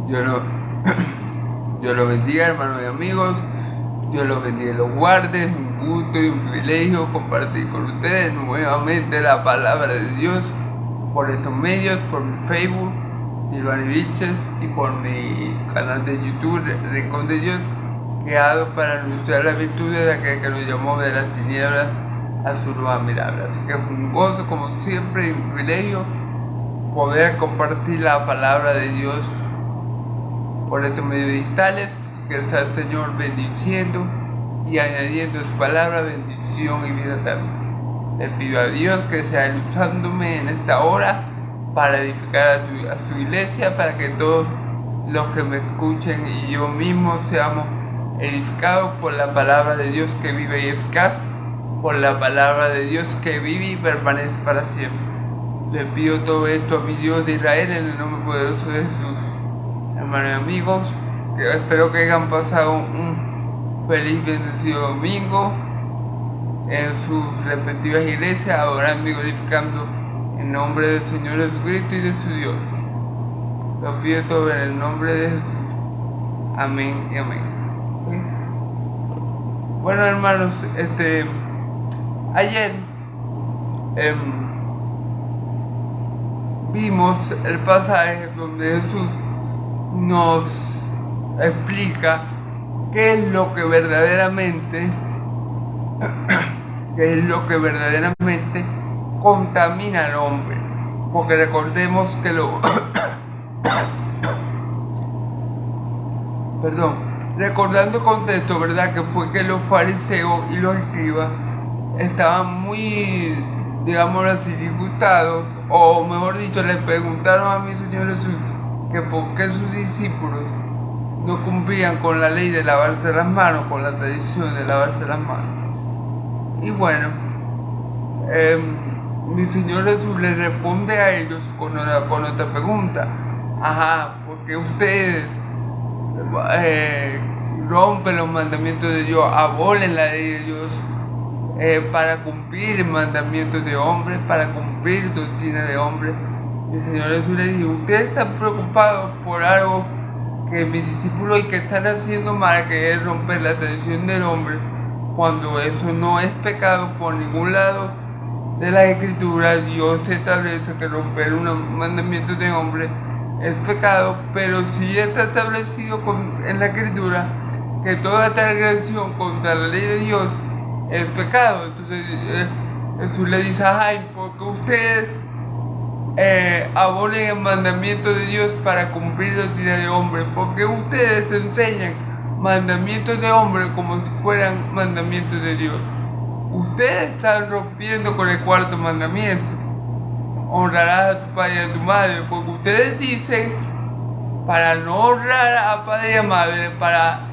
Dios lo, Dios lo bendiga, hermanos y amigos. Dios los bendiga y los guarde. Es un gusto y un privilegio compartir con ustedes nuevamente la palabra de Dios por estos medios, por mi Facebook, Silvani Vilches, y por mi canal de YouTube, Rincón de Dios, creado para anunciar las virtudes de aquel que nos llamó de las tinieblas a su luz admirable. Así que es un gozo, como siempre, y un privilegio poder compartir la palabra de Dios por estos medios digitales. Que está el Señor bendiciendo y añadiendo su palabra, bendición y vida eterna. Le pido a Dios que sea usándome en esta hora para edificar a su iglesia, para que todos los que me escuchen y yo mismo seamos edificados por la palabra de Dios que vive y eficaz, por la palabra de Dios que vive y permanece para siempre. Le pido todo esto a mi Dios de Israel en el nombre poderoso de Jesús. Hermanos y amigos, espero que hayan pasado un feliz bendecido domingo en sus respectivas iglesias, adorando y glorificando en nombre del Señor Jesucristo y de su Dios. Lo pido todo en el nombre de Jesús. Amén y amén. Bueno, hermanos, ayer vimos el pasaje donde Jesús nos explica qué es lo que verdaderamente contamina al hombre, porque recordemos que recordando el contexto, ¿verdad? Que fue que los fariseos y los escribas estaban muy, digamos así, disgustados, o mejor dicho, le preguntaron a mi Señor Jesús que por qué sus discípulos no cumplían con la ley de lavarse las manos, con la tradición de lavarse las manos. Y bueno, mi Señor Jesús le responde a ellos con otra pregunta. Porque ustedes rompen los mandamientos de Dios, abolen la ley de Dios para cumplir mandamientos de hombres, para cumplir doctrina de hombres. El Señor Jesús le dijo: ustedes están preocupados por algo que mis discípulos y que están haciendo mal, que es romper la tradición del hombre, cuando eso no es pecado por ningún lado de la Escritura. Dios establece que romper unos mandamientos de hombre es pecado, pero sí está establecido en la Escritura que toda transgresión contra la ley de Dios es pecado. Entonces Jesús le dice: porque ustedes abolen el mandamiento de Dios para cumplir doctrina de hombre, porque ustedes enseñan mandamientos de hombre como si fueran mandamientos de Dios. Ustedes están rompiendo con el cuarto mandamiento: honrarás a tu padre y a tu madre, porque ustedes dicen, para no honrar a padre y a madre, para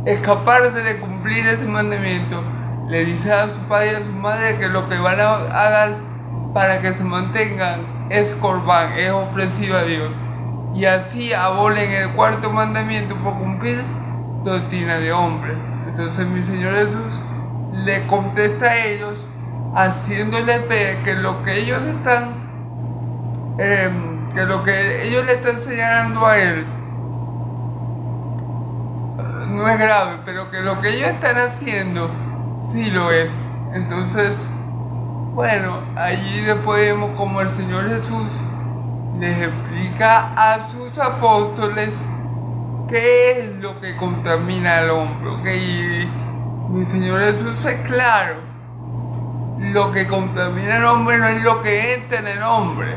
escaparse de cumplir ese mandamiento, le dicen a su padre y a su madre que lo que van a dar para que se mantengan es corbán, es ofrecido a Dios, y así abolen el cuarto mandamiento por cumplir doctrina de hombre. Entonces mi Señor Jesús le contesta a ellos, haciéndoles ver que lo que ellos están le están señalando a él no es grave, pero que lo que ellos están haciendo sí lo es. Entonces, bueno, allí después vemos como el Señor Jesús les explica a sus apóstoles qué es lo que contamina al hombre, ¿ok? Y mi Señor Jesús es claro: lo que contamina al hombre no es lo que entra en el hombre,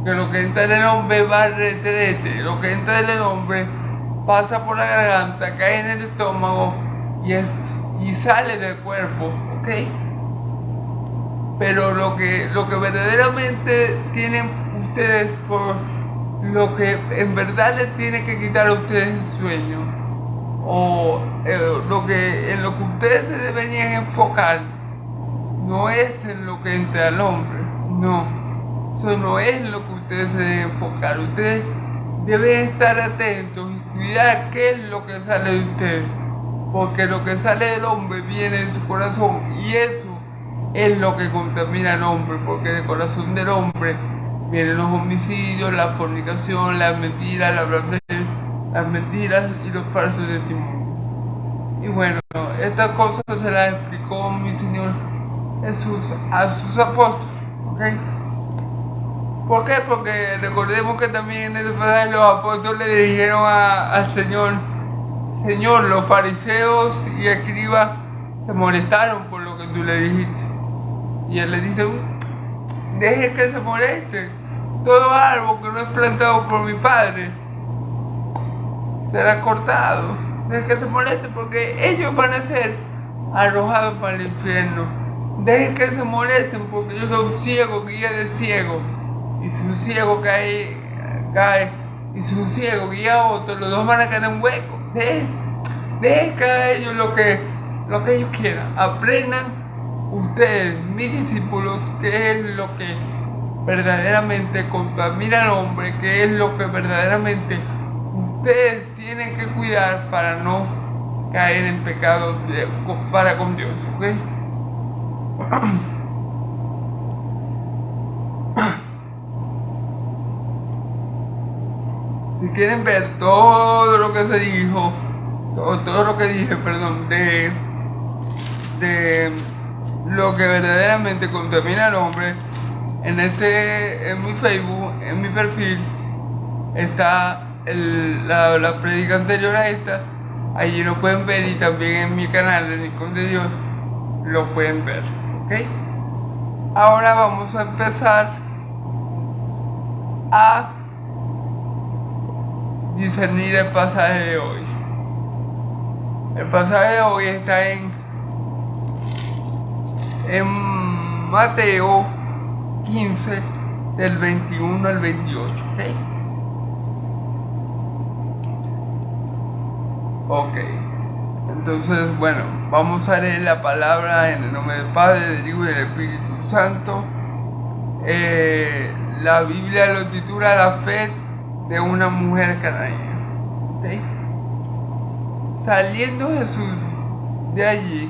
que lo que entra en el hombre va al retrete, lo que entra en el hombre pasa por la garganta, cae en el estómago y sale del cuerpo, ¿ok? Pero lo que verdaderamente tienen ustedes, por lo que en verdad les tiene que quitar a ustedes el sueño, o en lo que ustedes se deberían enfocar, no es en lo que entra al hombre, no, eso no es lo que ustedes se deben enfocar. Ustedes deben estar atentos y cuidar qué es lo que sale de ustedes, porque lo que sale del hombre viene de su corazón, y eso es lo que contamina al hombre, porque del corazón del hombre vienen los homicidios, la fornicación, la mentira, la blasfemia, las mentiras y los falsos testimonios. Y bueno, estas cosas se las explicó mi Señor Jesús a sus apóstoles, ¿ok? ¿Por qué? Porque recordemos que también en ese pasaje los apóstoles le dijeron al Señor: Señor, los fariseos y escribas se molestaron por lo que tú le dijiste. Y él le dice: deje que se moleste. Todo árbol que no es plantado por mi Padre será cortado. Deje que se moleste, porque ellos van a ser arrojados para el infierno. Deje que se molesten, porque yo soy ciego, guía de ciego. Y si un ciego cae, y si un ciego guía a otro, los dos van a caer en hueco. Deje que hagan ellos lo que ellos quieran. Aprendan ustedes, mis discípulos, qué es lo que verdaderamente contamina al hombre, qué es lo que verdaderamente ustedes tienen que cuidar para no caer en pecado para con Dios, ¿ok? Si quieren ver todo lo que se dijo, todo lo que dije, perdón, de lo que verdaderamente contamina al hombre, en mi Facebook, en mi perfil, está la prédica anterior a esta. Allí lo pueden ver, y también en mi canal de Rincón de Dios lo pueden ver, ¿ok? Ahora vamos a empezar a discernir el pasaje de hoy. El pasaje de hoy está en Mateo 15, del 21 al 28, ¿ok? Ok, entonces, bueno, vamos a leer la palabra en el nombre del Padre, del Hijo y del Espíritu Santo. La Biblia lo titula La fe de una mujer cananea, ¿ok? Saliendo Jesús de allí,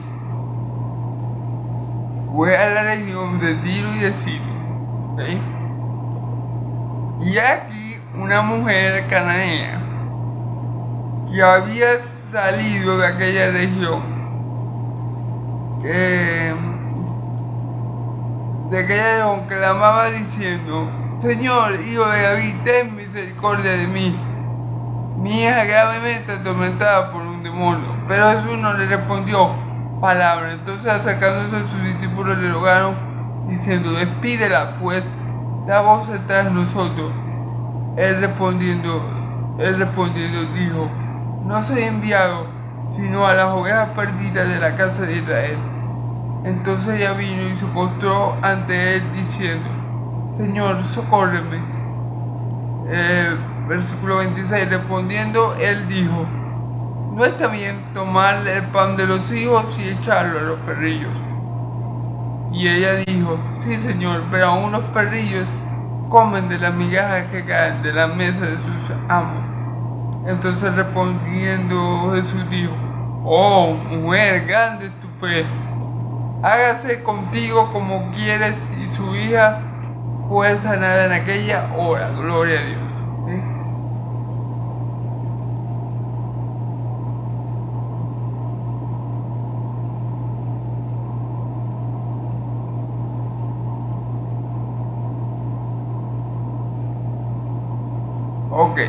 fue a la región de Tiro y de Sidón, ¿ok? Y aquí una mujer cananea que había salido de aquella región, que la amaba, diciendo: Señor, hijo de David, ten misericordia de mí. Mi hija gravemente atormentada por un demonio. Pero Jesús no le respondió palabra. Entonces, acercándose a sus discípulos, le rogaron, diciendo: despídela, pues da voz tras nosotros. Él respondiendo dijo: no soy enviado sino a las ovejas perdidas de la casa de Israel. Entonces ella vino y se postró ante él, diciendo: Señor, socórreme. Versículo 26, respondiendo él dijo: no está bien tomar el pan de los hijos y echarlo a los perrillos. Y ella dijo: sí, Señor, pero aún los perrillos comen de las migajas que caen de la mesa de sus amos. Entonces respondiendo Jesús dijo: oh, mujer, grande es tu fe, hágase contigo como quieres. Y su hija fue sanada en aquella hora. Gloria a Dios. ¿Sí? Ok.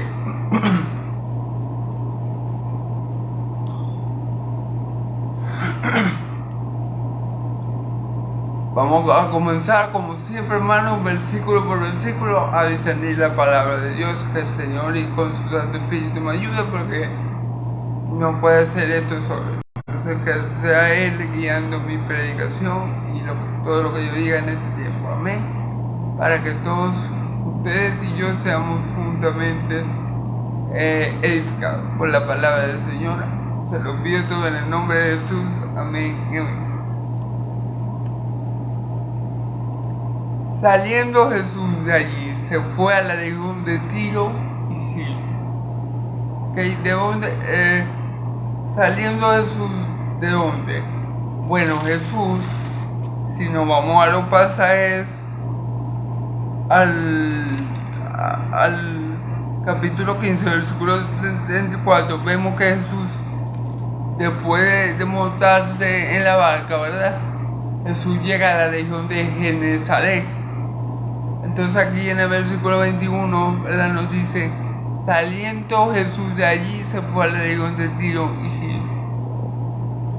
Vamos a comenzar, como siempre, hermanos, versículo por versículo, a discernir la palabra de Dios. Que el Señor y con su Santo Espíritu me ayude, porque no puede ser esto solo. Entonces, que sea Él guiando mi predicación y todo lo que yo diga en este tiempo. Amén. Para que todos ustedes y yo seamos juntamente edificados por la palabra del Señor. Se lo pido todo en el nombre de Jesús. Amén y amén. Saliendo Jesús de allí, se fue a la región de Tiro y Sidón. ¿Okay? ¿De dónde? Saliendo Jesús, ¿de dónde? Bueno, Jesús, si nos vamos a los pasajes al capítulo 15, versículo 34, vemos que Jesús, después de montarse en la barca, ¿verdad? Jesús llega a la región de Genesaret. Entonces aquí en el versículo 21, ¿verdad? Nos dice: saliendo Jesús de allí, se fue a la región de Tiro y Sidón.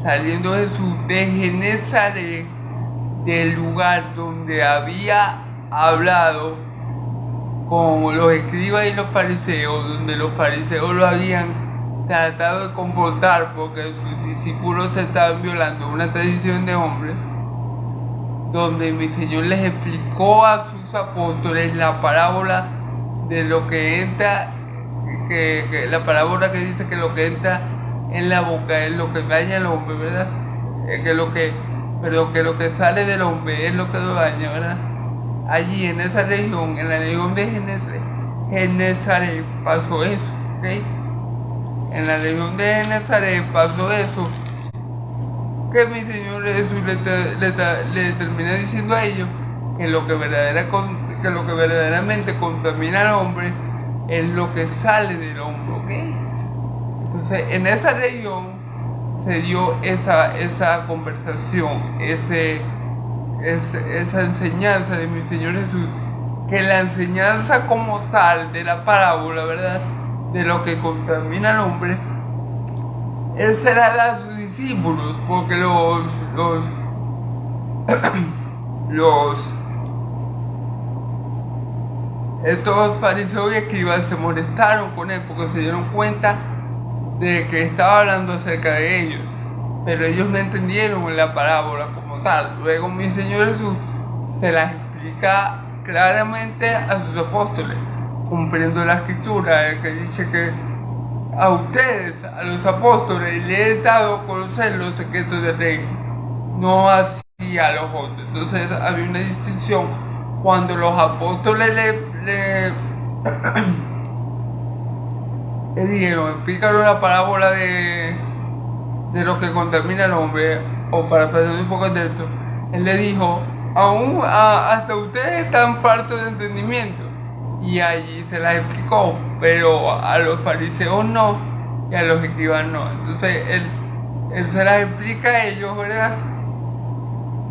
Saliendo Jesús de Genesaret, del lugar donde había hablado con los escribas y los fariseos, donde los fariseos lo habían tratado de confrontar porque sus discípulos estaban violando una tradición de hombres, donde mi Señor les explicó a sus apóstoles la parábola de lo que entra, que la parábola que dice que lo que entra en la boca es lo que daña al hombre, ¿verdad? Pero que lo que sale del hombre es lo que lo daña, ¿verdad? Allí en esa región, en la región de Genesaret pasó eso, ¿ok? En la región de Genesaret pasó eso, que mi Señor Jesús le termina diciendo a ellos que lo que verdaderamente contamina al hombre es lo que sale del hombre, ¿ok? Entonces en esa región se dio esa conversación, esa enseñanza de mi Señor Jesús, que la enseñanza como tal de la parábola, ¿verdad?, de lo que contamina al hombre, Él se la da a sus discípulos, porque estos fariseos y escribas se molestaron con Él porque se dieron cuenta de que estaba hablando acerca de ellos, pero ellos no entendieron la parábola como tal. Luego mi Señor Jesús se la explica claramente a sus apóstoles, cumpliendo la escritura que dice que a ustedes, a los apóstoles, les he dado a conocer los secretos del reino, no así a los otros. Entonces había una distinción cuando los apóstoles le dijeron: explícanos la parábola de lo que contamina al hombre, o para pasar un poco de esto, Él le dijo: hasta ustedes están faltos de entendimiento. Y allí se las explicó, pero a los fariseos no, y a los escribas no. Entonces él se las explica a ellos, ¿verdad?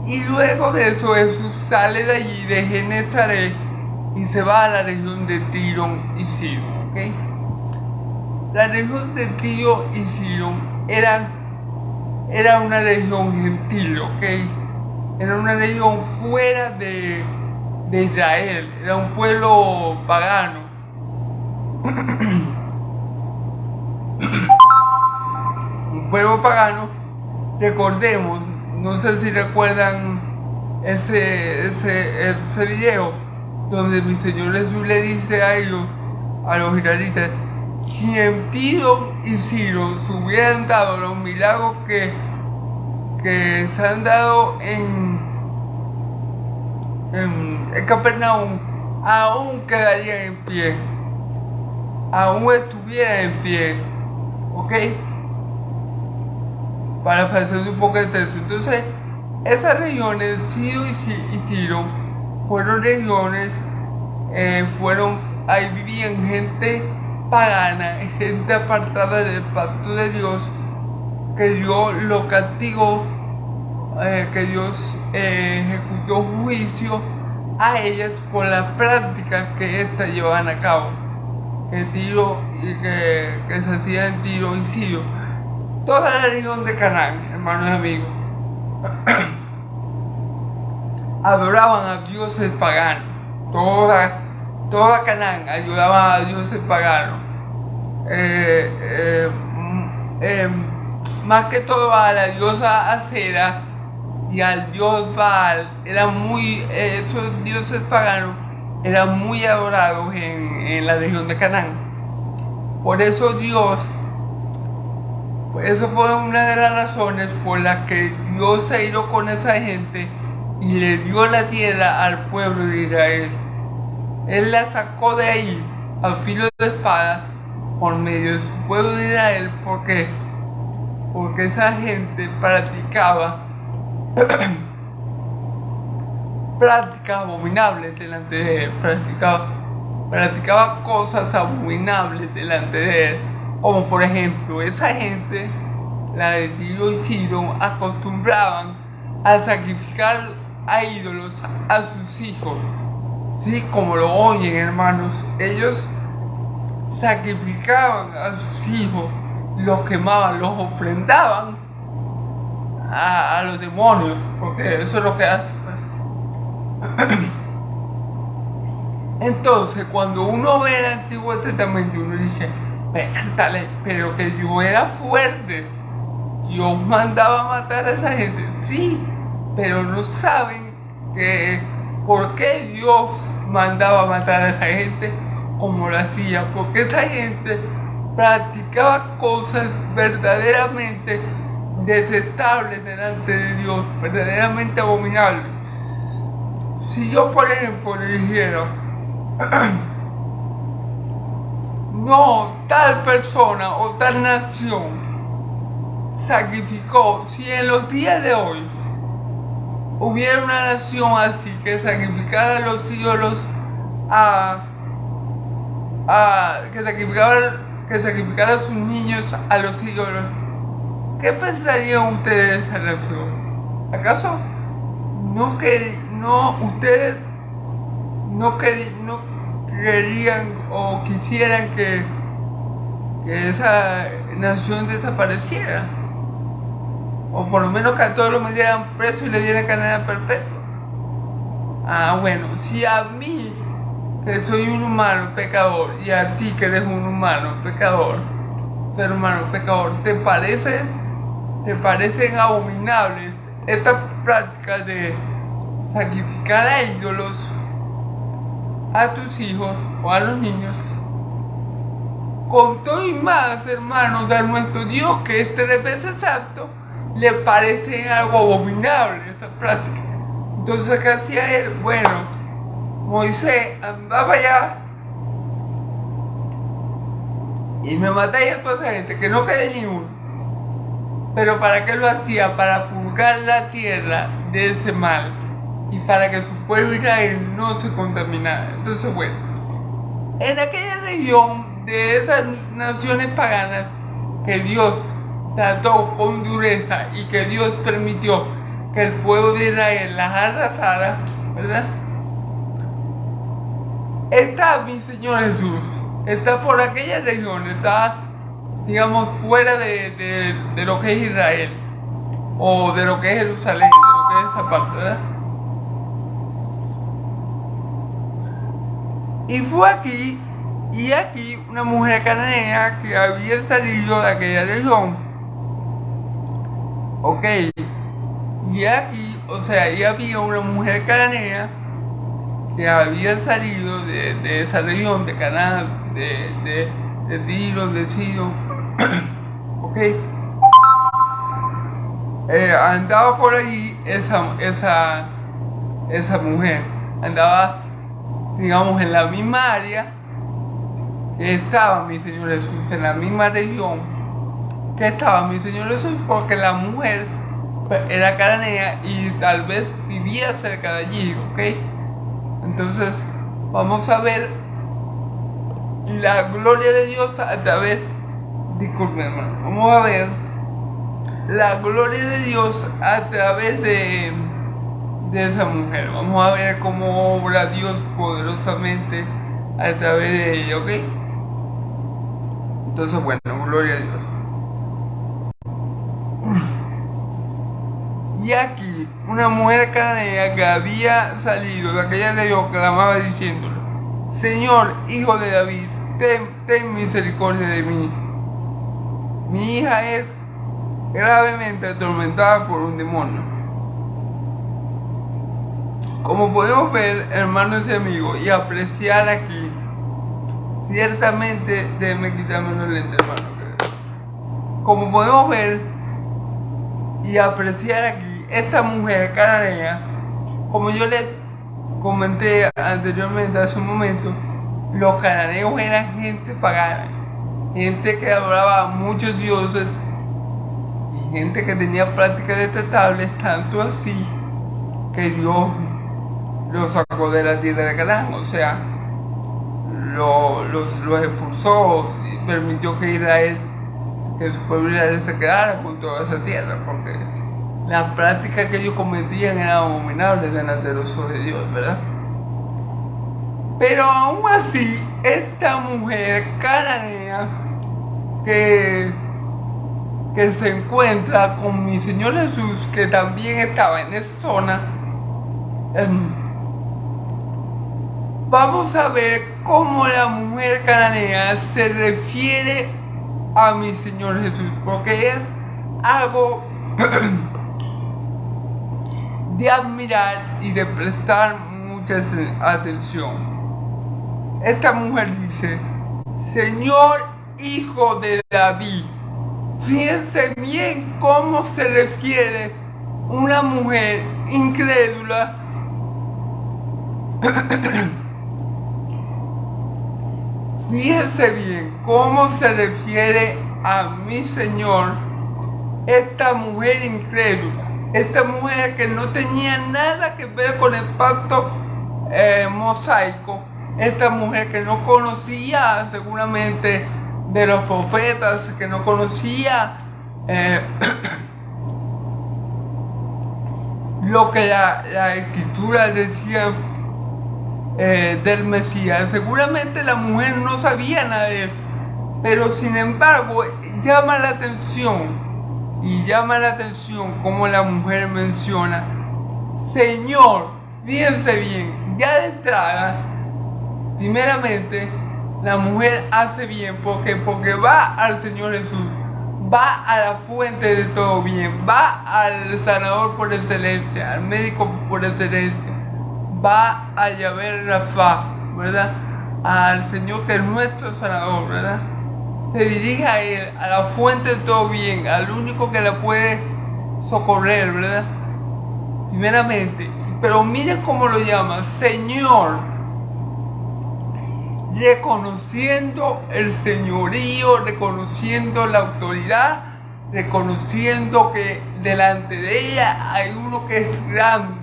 Y luego de eso Jesús sale de allí, de Genesaret, y se va a la región de Tiro y Sidón, ¿ok? La región de Tiro y Sidón era una región gentil, ¿ok? Era una región fuera de Israel, era un pueblo pagano. Un pueblo pagano, recordemos, no sé si recuerdan ese video donde mi Señor Jesús le dice a ellos, a los israelitas: si en Tiro y Sidón se hubieran dado los milagros que se han dado en Capernaum, aún quedarían en pie, aún estuvieran en pie, ¿ok? Para hacer un poco de texto. Entonces, esas regiones, Sidón y Tiro, fueron regiones, ahí vivían gente pagana, gente apartada del pacto de Dios, que Dios lo castigó, que Dios ejecutó juicio a ellas por las prácticas que éstas llevaban a cabo, que se hacía en Tiro y Sidón. Toda la región de Canaán, hermanos y amigos, adoraban a dioses paganos. Toda Canaán ayudaba a dioses paganos. Más que todo a la diosa Acera y al dios Baal. Esos dioses paganos eran muy adorados en la región de Canaán. Por eso eso fue una de las razones por las que Dios se iró con esa gente y le dio la tierra al pueblo de Israel. Él la sacó de ahí a filo de espada por medio de su pueblo de Israel. ¿Por qué? Porque esa gente practicaba prácticas abominables delante de él, practicaba practicaba cosas abominables delante de él, como por ejemplo esa gente, la de Tiro y Sidón, acostumbraban a sacrificar a ídolos a sus hijos. Sí, como lo oyen, hermanos, ellos sacrificaban a sus hijos, los quemaban, los ofrendaban a los demonios, porque eso es lo que hacen, pues. Entonces, cuando uno ve el Antiguo Testamento, uno dice, pero que Dios era fuerte, Dios mandaba a matar a esa gente, sí, pero no saben por qué Dios mandaba a matar a esa gente como lo hacía, porque esa gente practicaba cosas verdaderamente detestables delante de Dios, verdaderamente abominables. Si yo, por ejemplo, le dijera, no, tal persona o tal nación sacrificó, si en los días de hoy hubiera una nación así que sacrificara a los ídolos que sacrificara a sus niños a los ídolos, ¿qué pensarían ustedes de esa nación? ¿Acaso ustedes no querían o quisieran que esa nación desapareciera? O por lo menos que a todos los metieran preso y le dieran cadena perpetua. Bueno, si a mí, que soy un humano pecador, y a ti, que eres un humano pecador, ser humano pecador, ¿te parecen abominables estas prácticas de sacrificar a ídolos a tus hijos o a los niños? Con todo y más, hermanos, a nuestro Dios, que es 3 veces santo, le parece algo abominable esta práctica. Entonces, ¿qué hacía él? Bueno, Moisés andaba allá y me matáis a toda esa gente, que no quede ni uno. Pero ¿para qué lo hacía? Para purgar la tierra de ese mal y para que su pueblo Israel no se contaminara. Entonces, bueno, en aquella región de esas naciones paganas que Dios trató con dureza y que Dios permitió que el pueblo de Israel las arrasara, ¿verdad? Está mi Señor Jesús, está por aquella región, está, digamos, fuera de lo que es Israel, o de lo que es Jerusalén, de lo que es esa parte, ¿verdad? Y fue aquí una mujer cananea que había salido de aquella región. Ok, y aquí, o sea, ahí había una mujer cananea que había salido de esa región de Canaán, de Tiro, de Sidón. Ok, andaba por ahí esa mujer, andaba, digamos, en la misma área que estaba mi Señor Jesús, en la misma región que estaba mi Señor Jesús, porque la mujer era cananea y tal vez vivía cerca de allí, ¿ok? Entonces vamos a ver la gloria de Dios a través, disculpen, hermano, vamos a ver la gloria de Dios a través de esa mujer. Vamos a ver cómo obra Dios poderosamente a través de ella, ¿ok? Entonces, bueno, gloria a Dios. Y aquí, una mujer cananea que había salido de aquella región clamaba diciéndole: Señor, hijo de David, ten misericordia de mí. Mi hija es gravemente atormentada por un demonio. Como podemos ver, hermanos y amigos, y apreciar aquí, ciertamente, déjenme quitarme los lentes, hermano. Como podemos ver y apreciar aquí, esta mujer cananea, como yo les comenté anteriormente hace un momento, los cananeos eran gente pagana, gente que adoraba a muchos dioses y gente que tenía prácticas detestables, tanto así que Dios los sacó de la tierra de Canaán, o sea, los expulsó y permitió que Israel, que su pueblo Israel se quedara con toda esa tierra, porque las prácticas que ellos cometían eran abominables delante de los ojos de Dios, ¿verdad? Pero aún así, esta mujer cananea que se encuentra con mi Señor Jesús, que también estaba en esa zona, vamos a ver cómo la mujer cananea se refiere a mi Señor Jesús, porque es algo de admirar y de prestar mucha atención. Esta mujer dice: Señor, hijo de David. Fíjense bien cómo se refiere una mujer incrédula fíjense bien cómo se refiere a mi Señor esta mujer incrédula, esta mujer que no tenía nada que ver con el pacto mosaico, esta mujer que no conocía seguramente de los profetas, que no conocía lo que la escritura decía del Mesías. Seguramente la mujer no sabía nada de esto, pero sin embargo llama la atención como la mujer menciona: Señor. Fíjense bien, ya de entrada, primeramente, la mujer hace bien porque va al Señor Jesús, va a la fuente de todo bien, va al sanador por excelencia, al médico por excelencia, va a Yahvé Rafa, ¿verdad? Al Señor que es nuestro sanador, ¿verdad? Se dirige a Él, a la fuente de todo bien, al único que la puede socorrer, ¿verdad? Primeramente, pero miren cómo lo llama: Señor, reconociendo el señorío, reconociendo la autoridad, reconociendo que delante de ella hay uno que es grande,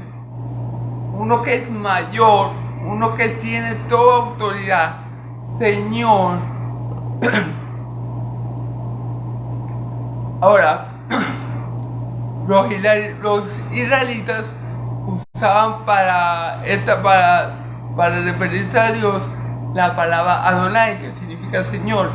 uno que es mayor, uno que tiene toda autoridad. Señor. Ahora, los israelitas usaban para referirse a Dios la palabra Adonai, que significa Señor,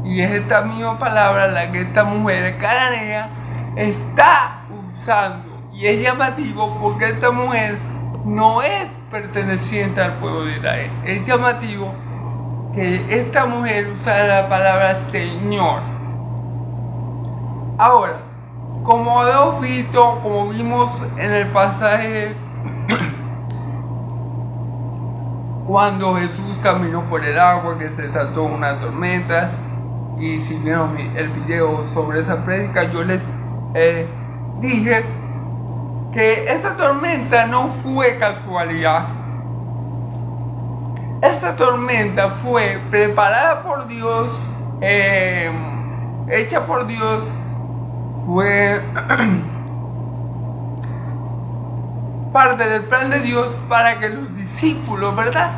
y es esta misma palabra la que esta mujer cananea está usando, y es llamativo porque esta mujer no es perteneciente al pueblo de Israel. Es llamativo que esta mujer usa la palabra Señor. Ahora, como hemos visto, como vimos en el pasaje cuando Jesús caminó por el agua, que se trató una tormenta, y si vieron el video sobre esa prédica, yo les dije que esa tormenta no fue casualidad. Esta tormenta fue preparada por Dios, hecha por Dios, fue parte del plan de Dios para que los discípulos, ¿verdad?,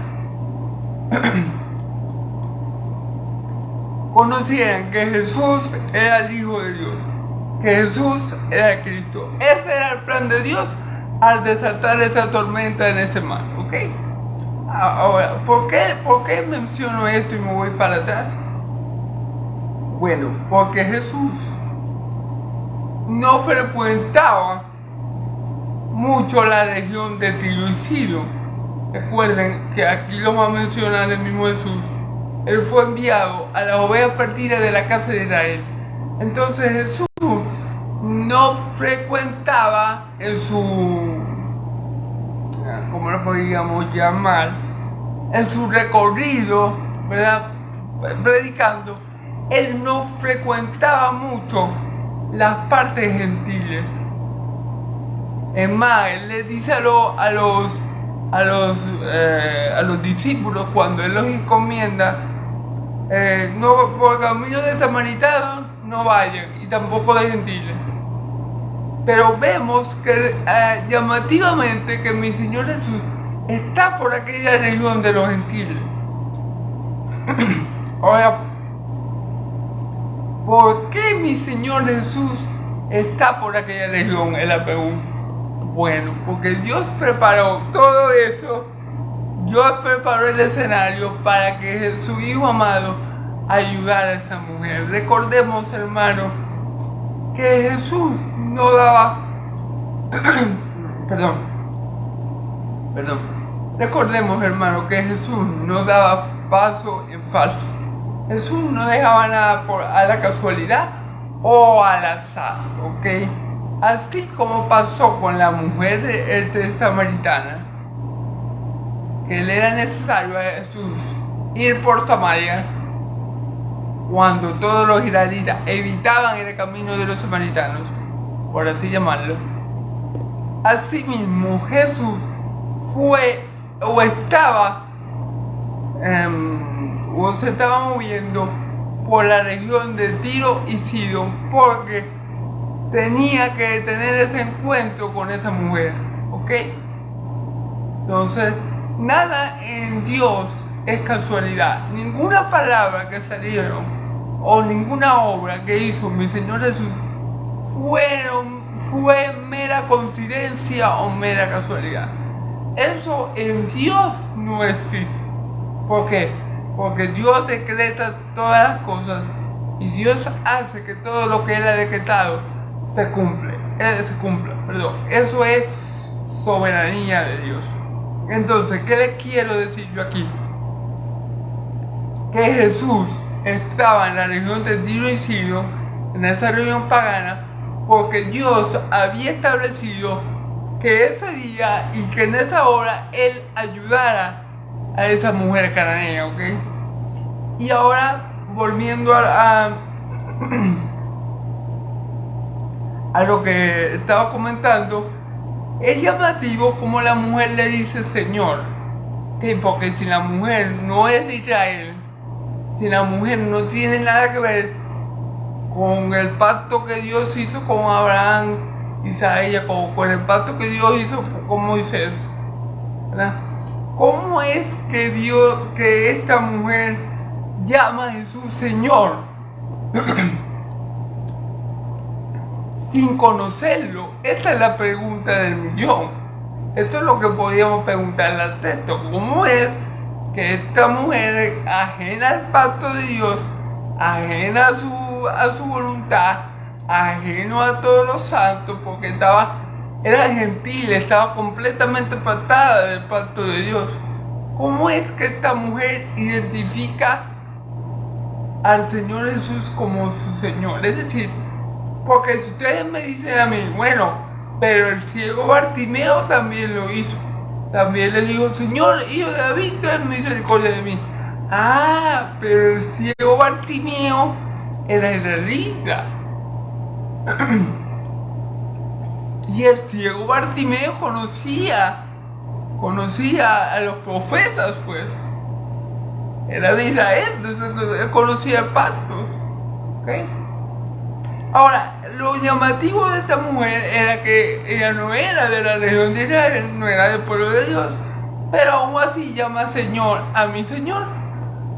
conocieran que Jesús era el Hijo de Dios, que Jesús era el Cristo. Ese era el plan de Dios al desatar esa tormenta en ese mar, ¿ok? Ahora, ¿por qué menciono esto y me voy para atrás? Bueno, porque Jesús no frecuentaba mucho la región de Tiro y Sidón. Recuerden que aquí lo va a mencionar el mismo Jesús. Él fue enviado a las ovejas perdidas de la casa de Israel. Entonces Jesús no frecuentaba en su, ¿cómo lo podríamos llamar?, en su recorrido, ¿verdad?, predicando, él no frecuentaba mucho las partes gentiles. Es más, él le dice a los discípulos, cuando él los encomienda, no, por camino de samaritanos no vayan, y tampoco de gentiles. Pero vemos que llamativamente que mi Señor Jesús está por aquella región de los gentiles. Ahora, ¿por qué mi Señor Jesús está por aquella región? Es la pregunta. Bueno, porque Dios preparó todo eso. Dios preparó el escenario para que su Hijo amado ayudara a esa mujer. Recordemos, hermano, que Jesús no daba perdón. Recordemos, hermano, que Jesús no daba paso en falso. Jesús no dejaba nada a la casualidad o al azar, ¿ok? Así como pasó con la mujer samaritana, que le era necesario a Jesús ir por Samaria, cuando todos los israelitas evitaban el camino de los samaritanos, por así llamarlo. Asimismo, Jesús fue o estaba o se estaba moviendo por la región de Tiro y Sidón, porque tenía que tener ese encuentro con esa mujer, ¿ok? Entonces, nada en Dios es casualidad. Ninguna palabra que salieron o ninguna obra que hizo mi Señor Jesús fue mera coincidencia o mera casualidad. Eso en Dios no existe. ¿Por qué? Porque Dios decreta todas las cosas y Dios hace que todo lo que Él ha decretado se cumpla. Eso es soberanía de Dios. Entonces, ¿qué les quiero decir yo aquí? Que Jesús estaba en la región de Tiro y Sidón, en esa región pagana, porque Dios había establecido que ese día y que en esa hora Él ayudara a esa mujer cananea, ¿ok? Y ahora, volviendo a lo que estaba comentando, es llamativo como la mujer le dice Señor, ¿okay? Porque si la mujer no es de Israel, si la mujer no tiene nada que ver con el pacto que Dios hizo con Abraham, Isaías, Jacob, con el pacto que Dios hizo con Moisés, ¿verdad? ¿Cómo es que esta mujer llama a Jesús Señor sin conocerlo? Esta es la pregunta del millón. Esto es lo que podíamos preguntarle al texto. ¿Cómo es que esta mujer, ajena al pacto de Dios, ajena a su voluntad, ajeno a todos los santos, porque era gentil, estaba completamente apartada del pacto de Dios? ¿Cómo es que esta mujer identifica al Señor Jesús como su Señor? Es decir, porque si ustedes me dicen a mí, bueno, pero el ciego Bartimeo también lo hizo. También le dijo, Señor, hijo de David, ten misericordia de mí. Ah, pero el ciego Bartimeo era israelita. Y el ciego Bartimeo conocía a los profetas, pues. Era de Israel, entonces conocía el pacto. ¿Okay? Ahora, lo llamativo de esta mujer era que ella no era de la región de Israel, no era del pueblo de Dios, pero aún así llama Señor a mi Señor.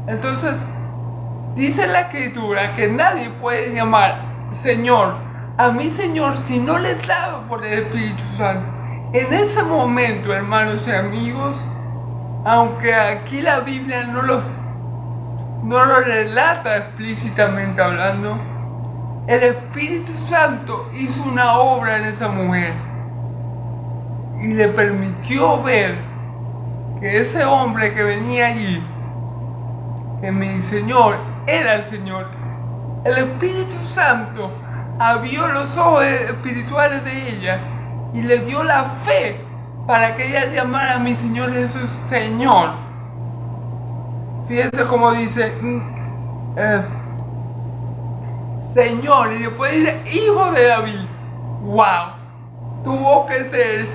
Entonces, dice la Escritura que nadie puede llamar Señor a mi Señor si no le es dado por el Espíritu Santo. En ese momento, hermanos y amigos, aunque aquí la Biblia no lo relata explícitamente hablando, el Espíritu Santo hizo una obra en esa mujer y le permitió ver que ese hombre que venía allí, que mi Señor era el Señor. El Espíritu Santo abrió los ojos espirituales de ella y le dio la fe para que ella llamara a mi Señor Jesús Señor. Fíjense cómo dice Señor, y después dice Hijo de David. ¡Wow! Tuvo que ser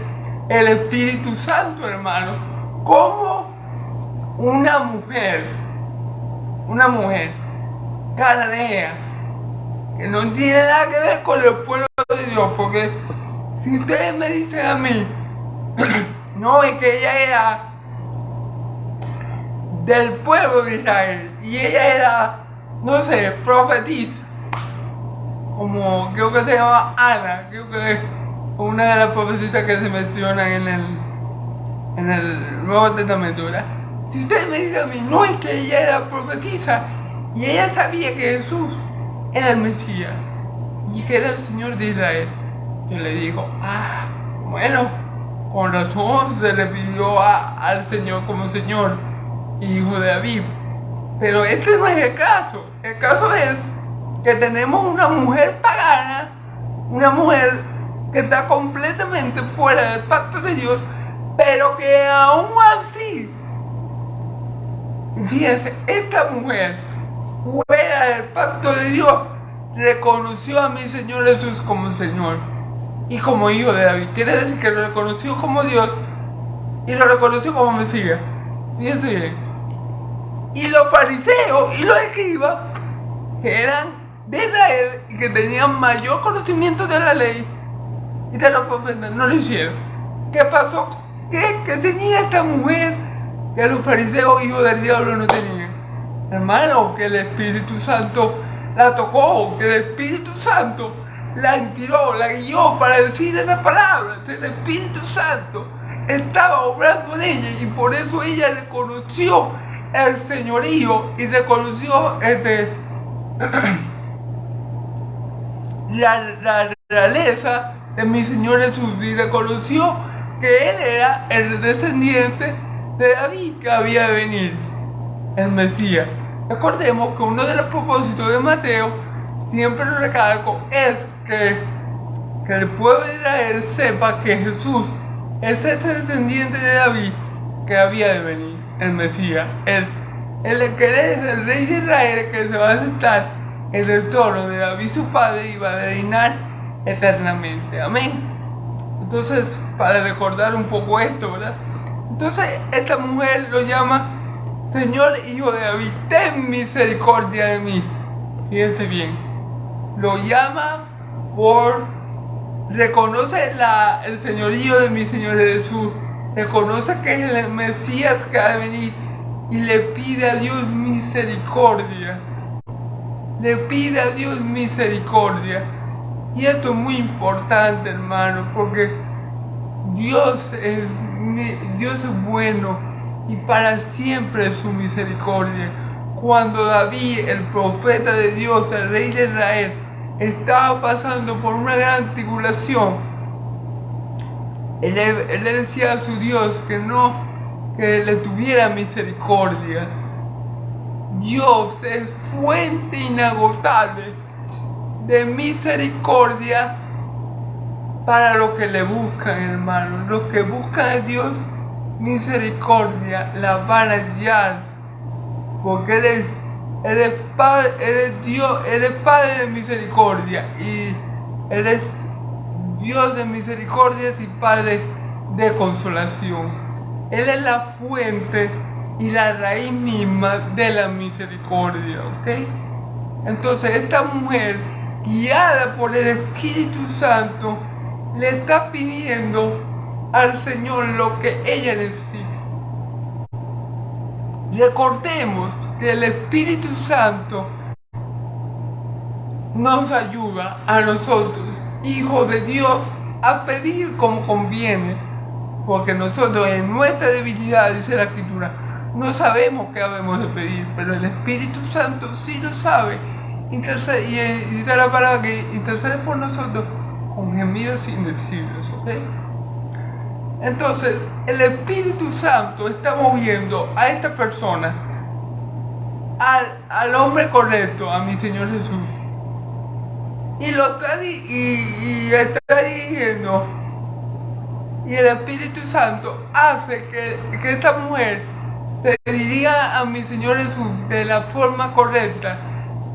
el Espíritu Santo, hermano. Como una mujer cananea, que no tiene nada que ver con el pueblo de Dios, porque si ustedes me dicen a mí, no, es que ella era del pueblo de Israel. Y ella era, no sé, profetisa. Como creo que se llama Ana, creo que es una de las profetisas que se mencionan en el Nuevo Testamento, ¿verdad? Si ustedes me dicen a mí, no, es que ella era profetisa y ella sabía que Jesús era el Mesías y que era el Señor de Israel, yo le digo, bueno, con razón se le pidió al Señor como Señor y Hijo de David. Pero este no es el caso. El caso es que tenemos una mujer pagana, una mujer que está completamente fuera del pacto de Dios, pero que aún así, fíjense, esta mujer fuera del pacto de Dios reconoció a mi Señor Jesús como Señor y como Hijo de David. Quiere decir que lo reconoció como Dios y lo reconoció como Mesías. Fíjense bien. Y los fariseos y los escribas, que eran de Israel y que tenían mayor conocimiento de la ley y de los profetas, no lo hicieron. ¿Qué pasó? ¿Qué tenía esta mujer que los fariseos, hijos del diablo, no tenían? Hermano, que el Espíritu Santo la tocó, que el Espíritu Santo la inspiró, la guió para decir esas palabras. El Espíritu Santo estaba obrando en ella y por eso ella reconoció el señorío y reconoció la realeza de mi Señor Jesús y reconoció que él era el descendiente de David que había de venir, el Mesías. Recordemos que uno de los propósitos de Mateo, siempre lo recalco, es que el pueblo de Israel sepa que Jesús es este descendiente de David que había de venir, el Mesías, el que es el rey de Israel, que se va a sentar en el trono de David su padre y va a reinar eternamente. Amén. Entonces, para recordar un poco esto, ¿verdad? Entonces, esta mujer lo llama Señor, Hijo de David, ten misericordia de mí. Fíjense bien, lo llama reconoce el señorío de mi Señor Jesús, reconoce que es el Mesías que ha de venir y le pide a Dios misericordia. Le pide a Dios misericordia. Y esto es muy importante, hermano, porque Dios es bueno y para siempre es su misericordia. Cuando David, el profeta de Dios, el rey de Israel, estaba pasando por una gran tribulación, él le decía a su Dios que le tuviera misericordia. Dios es fuente inagotable de misericordia para los que le buscan, hermano. Los que buscan a Dios misericordia la van a hallar, porque Él es Padre, Él es Dios, Él es Padre de misericordia y Él es Dios de misericordia y Padre de consolación. Él es la fuente y la raíz misma de la misericordia, ¿ok? Entonces esta mujer, guiada por el Espíritu Santo, le está pidiendo al Señor lo que ella necesita. Recordemos que el Espíritu Santo nos ayuda a nosotros, hijos de Dios, a pedir como conviene, porque nosotros en nuestra debilidad, dice la Escritura, no sabemos qué debemos de pedir, pero el Espíritu Santo sí lo sabe. Y dice la palabra que intercede por nosotros con gemidos indecibles, ¿ok? Entonces, el Espíritu Santo está moviendo a esta persona, al hombre correcto, a mi Señor Jesús. Y lo está dirigiendo. Y el Espíritu Santo hace que esta mujer se dirija a mi Señor Jesús de la forma correcta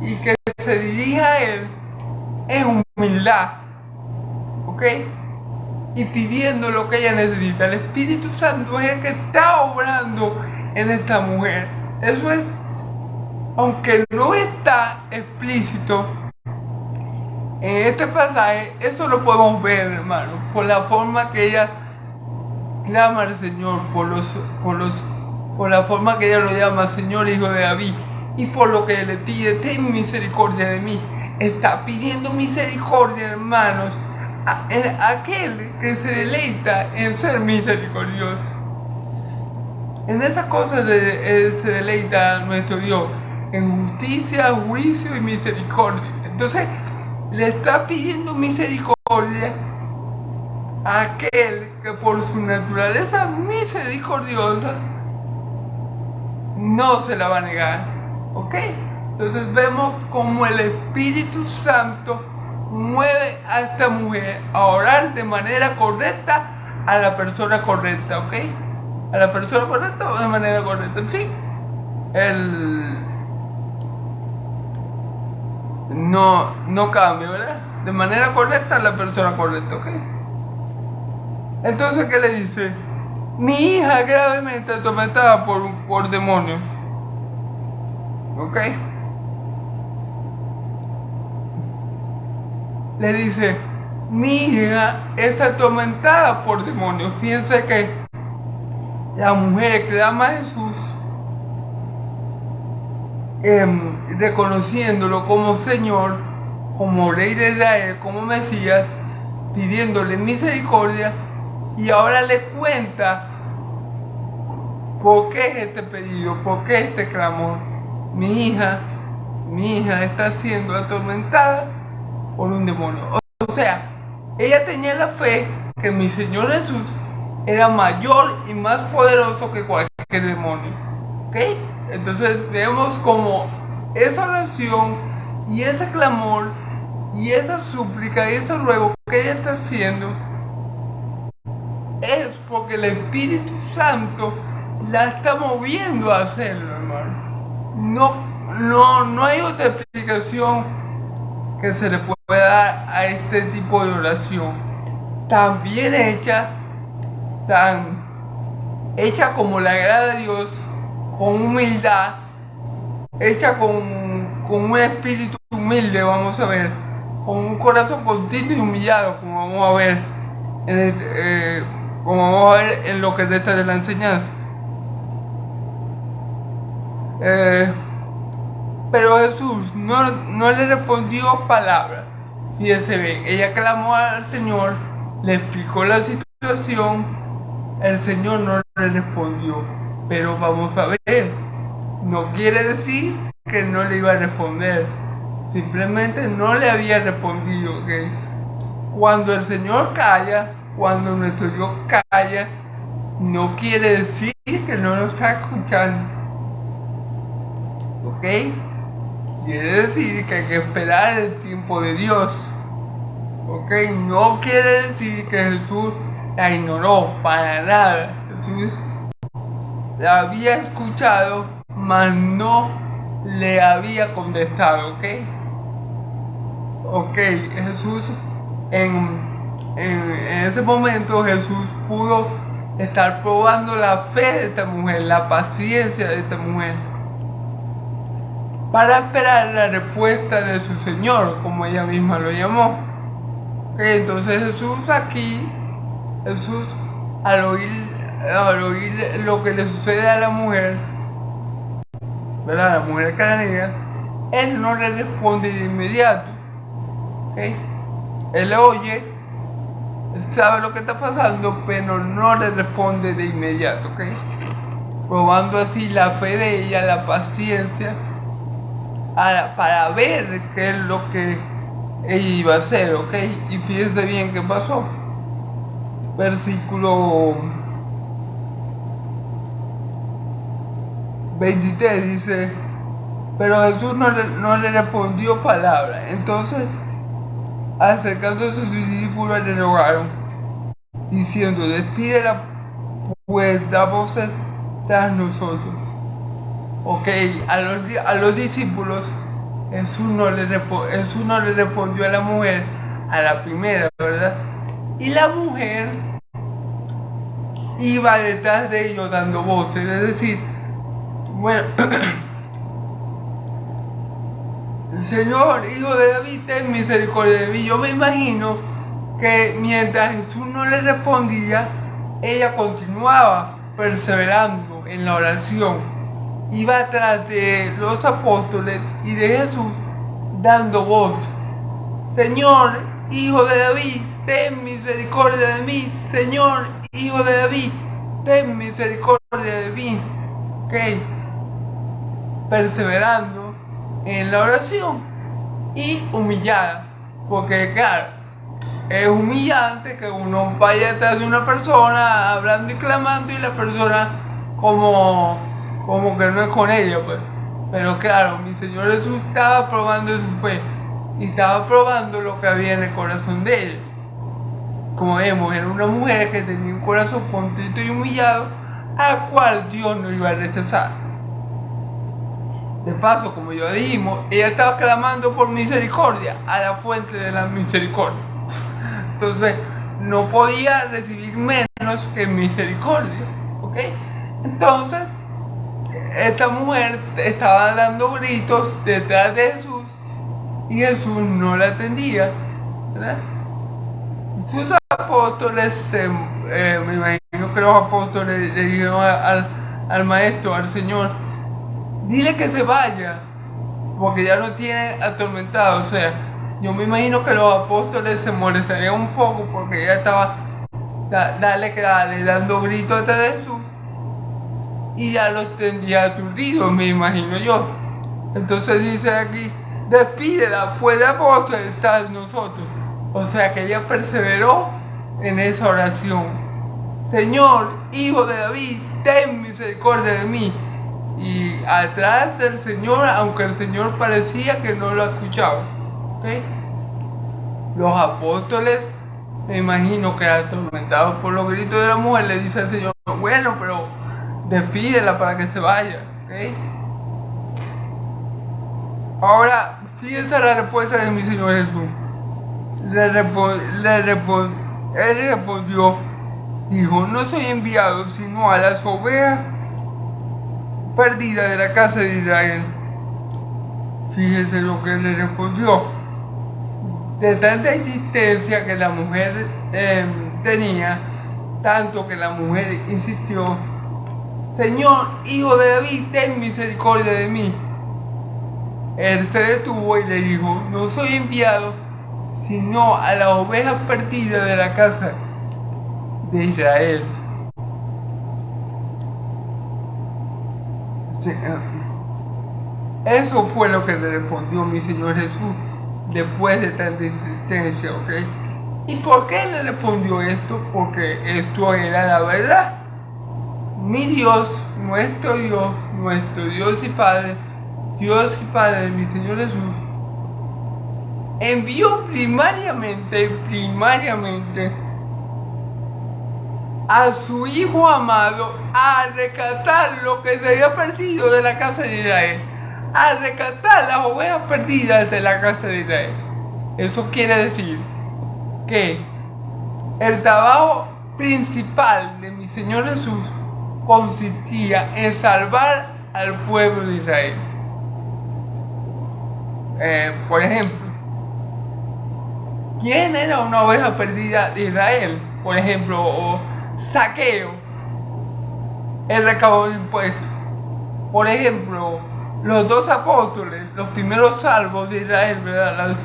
y que se dirija a Él en humildad, ¿ok? Y pidiendo lo que ella necesita. El Espíritu Santo es el que está obrando en esta mujer. Eso es, aunque no está explícito en este pasaje, eso lo podemos ver, hermano, por la forma que ella clama al Señor, por por la forma que ella lo llama, Señor, hijo de David, y por lo que le pide, ten misericordia de mí. Está pidiendo misericordia, hermanos, a aquel que se deleita en ser misericordioso. En esas cosas se deleita nuestro Dios, en justicia, juicio y misericordia. Entonces, le está pidiendo misericordia a aquel que por su naturaleza misericordiosa no se la va a negar. ¿Ok? Entonces vemos como el Espíritu Santo mueve a esta mujer a orar de manera correcta a la persona correcta. ¿Ok? A la persona correcta o de manera correcta. En fin, no cambia, ¿verdad? De manera correcta a la persona correcta. ¿Ok? Entonces, ¿qué le dice? Mi hija gravemente atormentada por demonios. ¿Ok? Le dice, mi hija está atormentada por demonios. Fíjense que la mujer clama a Jesús, reconociéndolo como Señor, como Rey de Israel, como Mesías, pidiéndole misericordia, y ahora le cuenta por qué este pedido, por qué este clamor. Mi hija está siendo atormentada por un demonio. O sea, ella tenía la fe que mi Señor Jesús era mayor y más poderoso que cualquier demonio. ¿Ok? Entonces vemos como esa oración y ese clamor y esa súplica y ese ruego que ella está haciendo es porque el Espíritu Santo la está moviendo a hacerlo, hermano. No hay otra explicación que se le pueda dar a este tipo de oración. Tan bien hecha, tan hecha como le agrada a Dios, con humildad, hecha con un espíritu humilde, vamos a ver, con un corazón contrito y humillado, como vamos a ver en lo que resta de la enseñanza. Pero Jesús no le respondió palabra. Fíjense bien, ella clamó al Señor, le explicó la situación, el Señor no le respondió. Pero vamos a ver, no quiere decir que no le iba a responder, simplemente no le había respondido. ¿Okay? Cuando el Señor calla, cuando nuestro Dios calla, no quiere decir que no lo está escuchando. ¿Ok? Quiere decir que hay que esperar el tiempo de Dios. ¿Ok? No quiere decir que Jesús la ignoró para nada. Jesús la había escuchado, mas no le había contestado. ¿Ok? Ok, Jesús en ese momento Jesús pudo estar probando la fe de esta mujer, la paciencia de esta mujer, para esperar la respuesta de su Señor, como ella misma lo llamó. Okay, entonces Jesús al oír lo que le sucede a la mujer, ¿verdad? La mujer cananea, él no le responde de inmediato. Okay. Él oye, él sabe lo que está pasando, pero no le responde de inmediato. Okay. Probando así la fe de ella, la paciencia, para ver qué es lo que ella iba a hacer, ¿ok? Y fíjense bien qué pasó. Versículo 23 dice, pero Jesús no le respondió palabra. Entonces, acercándose a sus discípulos, le rogaron, diciendo, despídela, pues da voces tras nosotros. Ok, a los discípulos Jesús no le respondió a la mujer, a la primera, ¿verdad? Y la mujer iba detrás de ellos dando voces, es decir, bueno, Señor, hijo de David, ten misericordia de mí. Yo me imagino que mientras Jesús no le respondía, ella continuaba perseverando Pablo en la oración iba atrás de los apóstoles y de Jesús dando voz: Señor, Hijo de David, ten misericordia de mí. Señor, Hijo de David, ten misericordia de mí. Ok, perseverando en la oración y humillada, porque claro, es humillante que uno vaya detrás de una persona hablando y clamando y la persona como que no es con ella, pues. Pero claro, mi Señor Jesús estaba probando su fe y estaba probando lo que había en el corazón de ella. Como vemos, era una mujer que tenía un corazón contrito y humillado, al cual Dios no iba a rechazar. De paso, como ya dijimos, ella estaba clamando por misericordia a la fuente de la misericordia. Entonces, no podía recibir menos que misericordia, ¿ok? Entonces, esta mujer estaba dando gritos detrás de Jesús y Jesús no la atendía, ¿verdad? Sus apóstoles, me imagino que los apóstoles le dijeron al maestro, al Señor: dile que se vaya, porque ya no tiene atormentado. O sea, yo me imagino que los apóstoles se molestarían un poco porque ella estaba dando gritos atrás de Jesús y ya los tendría aturdidos, me imagino yo. Entonces dice aquí: despídela, pues de apóstol está nosotros. O sea que ella perseveró en esa oración: Señor, Hijo de David, ten misericordia de mí. Y atrás del Señor, aunque el Señor parecía que no lo escuchaba, ¿okay? Los apóstoles, me imagino que atormentados por los gritos de la mujer, le dice al Señor: bueno, pero despídela para que se vaya, ¿okay? Ahora, fíjense la respuesta de mi Señor Jesús. Él respondió, dijo: no soy enviado sino a las ovejas perdidas de la casa de Israel. Fíjese lo que le respondió. De tanta insistencia que la mujer tenía, tanto que la mujer insistió: Señor, Hijo de David, ten misericordia de mí. Él se detuvo y le dijo: no soy enviado sino a las ovejas perdidas de la casa de Israel. Eso fue lo que le respondió mi Señor Jesús después de tanta insistencia, ¿ok? ¿Y por qué le respondió esto? Porque esto era la verdad. Mi Dios, nuestro Dios y Padre de mi Señor Jesús, envió primariamente a su Hijo amado a rescatar lo que se había perdido de la casa de Israel, a rescatar las ovejas perdidas de la casa de Israel. Eso quiere decir que el trabajo principal de mi Señor Jesús consistía en salvar al pueblo de Israel. Por ejemplo, ¿quién era una oveja perdida de Israel? Por ejemplo, Zaqueo, el recaudador de impuestos. Por ejemplo, los dos apóstoles, los primeros salvos de Israel, ¿verdad?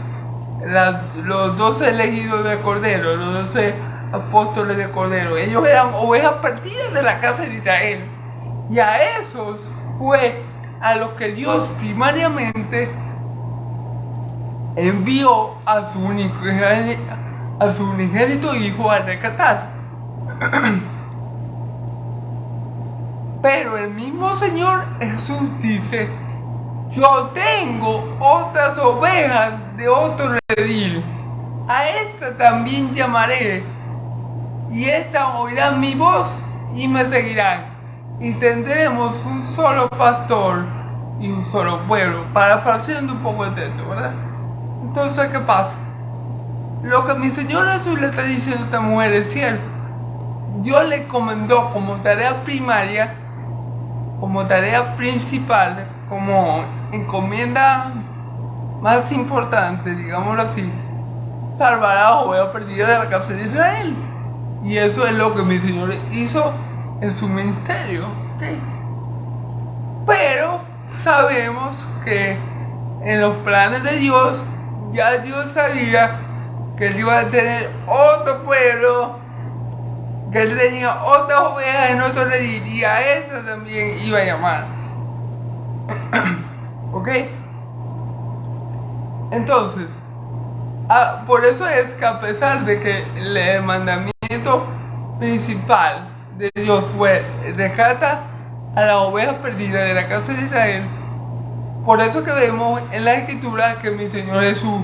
Los 12 elegidos de Cordero, los 12 apóstoles de Cordero, ellos eran ovejas perdidas de la casa de Israel. Y a esos fue a los que Dios primariamente envió a su unigénito Hijo a rescatar. Pero el mismo Señor Jesús dice: yo tengo otras ovejas de otro redil, a esta también llamaré, y estas oirán mi voz y me seguirán, y tendremos un solo pastor y un solo pueblo. Parafraseando un poco el texto, ¿verdad? Entonces, ¿qué pasa? Lo que mi Señor Jesús le está diciendo a esta mujer es cierto. Dios le encomendó como tarea primaria, como tarea principal, como encomienda más importante, digámoslo así, salvar a las ovejas perdidas de la casa de Israel. Y eso es lo que mi Señor hizo en su ministerio. ¿ok? Pero sabemos que en los planes de Dios, ya Dios sabía que él iba a tener otro pueblo, que él tenía otras ovejas en otro redil, y a esa también iba a llamar. ¿Ok? Entonces, por eso es que a pesar de que el mandamiento principal de Dios fue rescata a la oveja perdida de la casa de Israel, por eso que vemos en la escritura que mi Señor Jesús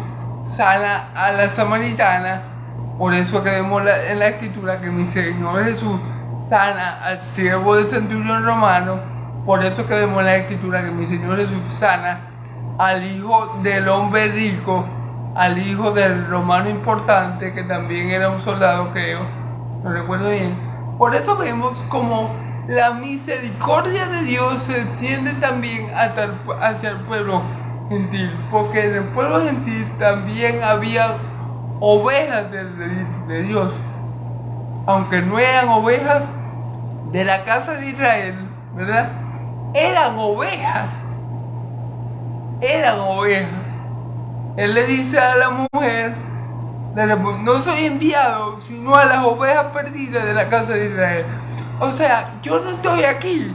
sana a la samaritana, por eso que vemos en la escritura que mi Señor Jesús sana al siervo del centurión romano, por eso que vemos en la escritura que mi Señor Jesús sana al hijo del hombre rico, al hijo del romano importante, que también era un soldado, creo, no recuerdo bien. Por eso vemos como la misericordia de Dios se extiende también hacia el pueblo gentil, porque en el pueblo gentil también había ovejas de Dios, aunque no eran ovejas de la casa de Israel, ¿verdad? Eran ovejas. Él le dice a la mujer, no soy enviado sino a las ovejas perdidas de la casa de Israel. O sea, yo no estoy aquí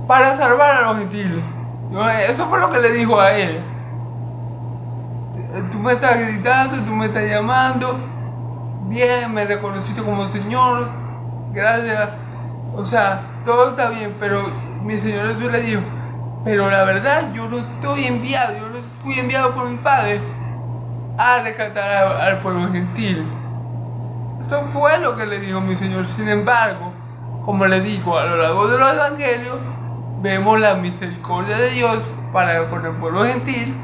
para salvar a los gentiles. Eso fue lo que le dijo a él. Tú me estás gritando, tú me estás llamando, bien, me reconociste como Señor, gracias. O sea, todo está bien, pero mi Señor Jesús le dijo, pero la verdad, yo no estoy enviado, yo no fui enviado por mi Padre a rescatar al pueblo gentil. Esto fue lo que le dijo mi Señor. Sin embargo, como le digo, a lo largo de los evangelios, vemos la misericordia de Dios para con el pueblo gentil,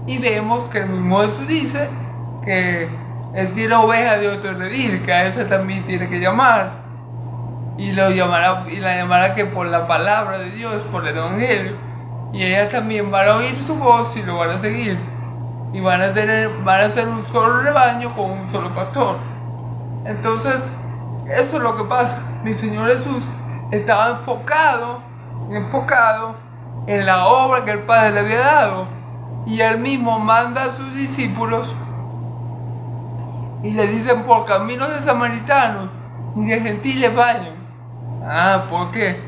y vemos que el mismo Jesús dice que él tiene ovejas de otro redil, que a esa también tiene que llamar, y la llamará que por la palabra de Dios, por el evangelio, y ellas también van a oír su voz y lo van a seguir, y van a ser un solo rebaño con un solo pastor. Entonces, eso es lo que pasa. Mi Señor Jesús estaba enfocado en la obra que el Padre le había dado, y él mismo manda a sus discípulos y le dicen: por caminos de samaritanos y de gentiles vayan. ¿Por qué?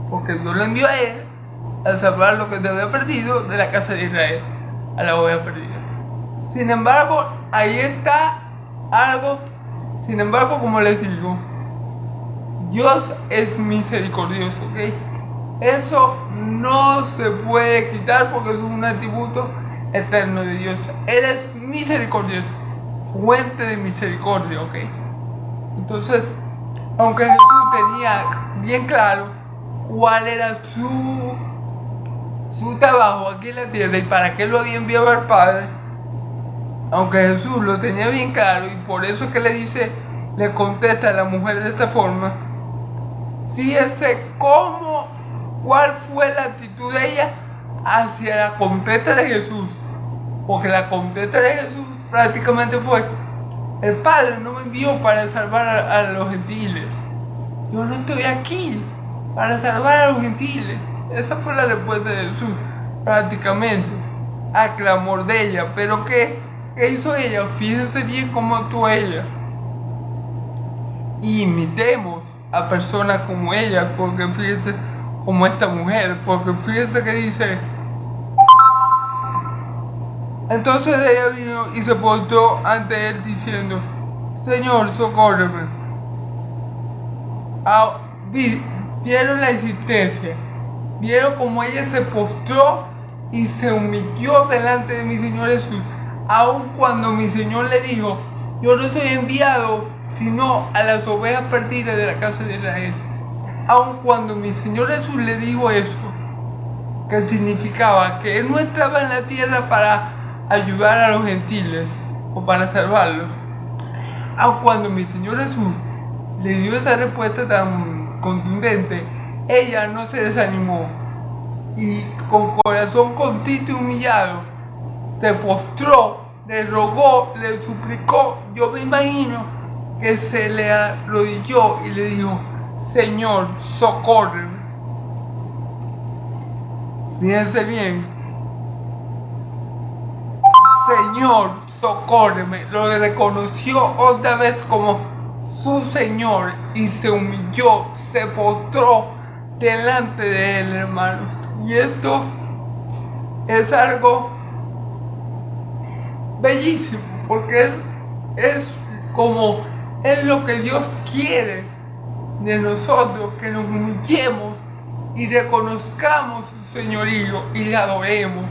Porque Dios le envió a él a salvar lo que se había perdido de la casa de Israel, a la oveja perdida. Sin embargo, ahí está algo. Sin embargo, como les digo, Dios es misericordioso, ¿ok? Eso no se puede quitar porque es un atributo eterno de Dios. Él es misericordioso, fuente de misericordia, ¿ok? Entonces, aunque Jesús tenía bien claro cuál era su trabajo aquí en la tierra y para qué lo había enviado al Padre, aunque Jesús lo tenía bien claro, y por eso es que le contesta a la mujer de esta forma, fíjese cuál fue la actitud de ella hacia la contesta de Jesús. Porque la contesta de Jesús prácticamente fue: el Padre no me envió para salvar a los gentiles. Yo no estoy aquí para salvar a los gentiles. Esa fue la respuesta de Jesús, prácticamente, al clamor de ella. Pero ¿qué hizo ella? Fíjense bien cómo actuó ella. Y imitemos a personas como ella, porque fíjense, como esta mujer, porque fíjense que dice: entonces ella vino y se postró ante él diciendo: Señor, socórreme. Vieron la insistencia, vieron como ella se postró y se humilló delante de mi Señor Jesús, aun cuando mi Señor le dijo: yo no soy enviado sino a las ovejas perdidas de la casa de Israel. Aun cuando mi Señor Jesús le dijo eso, que significaba que Él no estaba en la tierra para ayudar a los gentiles o para salvarlos, aun cuando mi Señor Jesús le dio esa respuesta tan contundente, ella no se desanimó y con corazón contrito y humillado se postró, le rogó, le suplicó. Yo me imagino que se le arrodilló y le dijo: Señor, socórreme. Fíjense bien. Señor, socórreme. Lo reconoció otra vez como su Señor y se humilló, se postró delante de él, hermanos. Y esto es algo bellísimo, porque es como es lo que Dios quiere de nosotros, que nos humillemos y reconozcamos su señorío y le adoremos.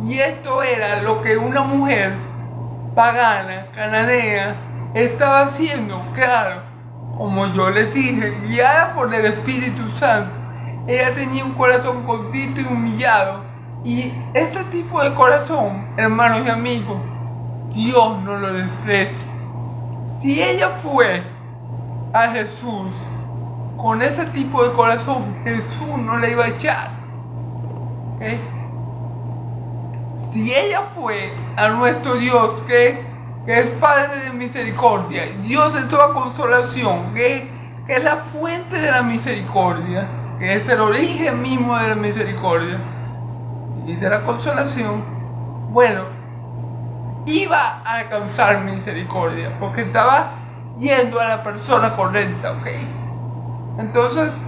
Y esto era lo que una mujer pagana, cananea, estaba haciendo, claro, como yo les dije, guiada por el Espíritu Santo. Ella tenía un corazón contrito y humillado. Y este tipo de corazón, hermanos y amigos, Dios no lo desprecia. Si ella fue a Jesús con ese tipo de corazón, Jesús no la iba a echar. ¿Okay? Si ella fue a nuestro Dios, que es Padre de misericordia, Dios de toda consolación, que es la fuente de la misericordia, que es el origen mismo de la misericordia y de la consolación, bueno, iba a alcanzar misericordia, porque estaba yendo a la persona correcta, ¿ok? Entonces,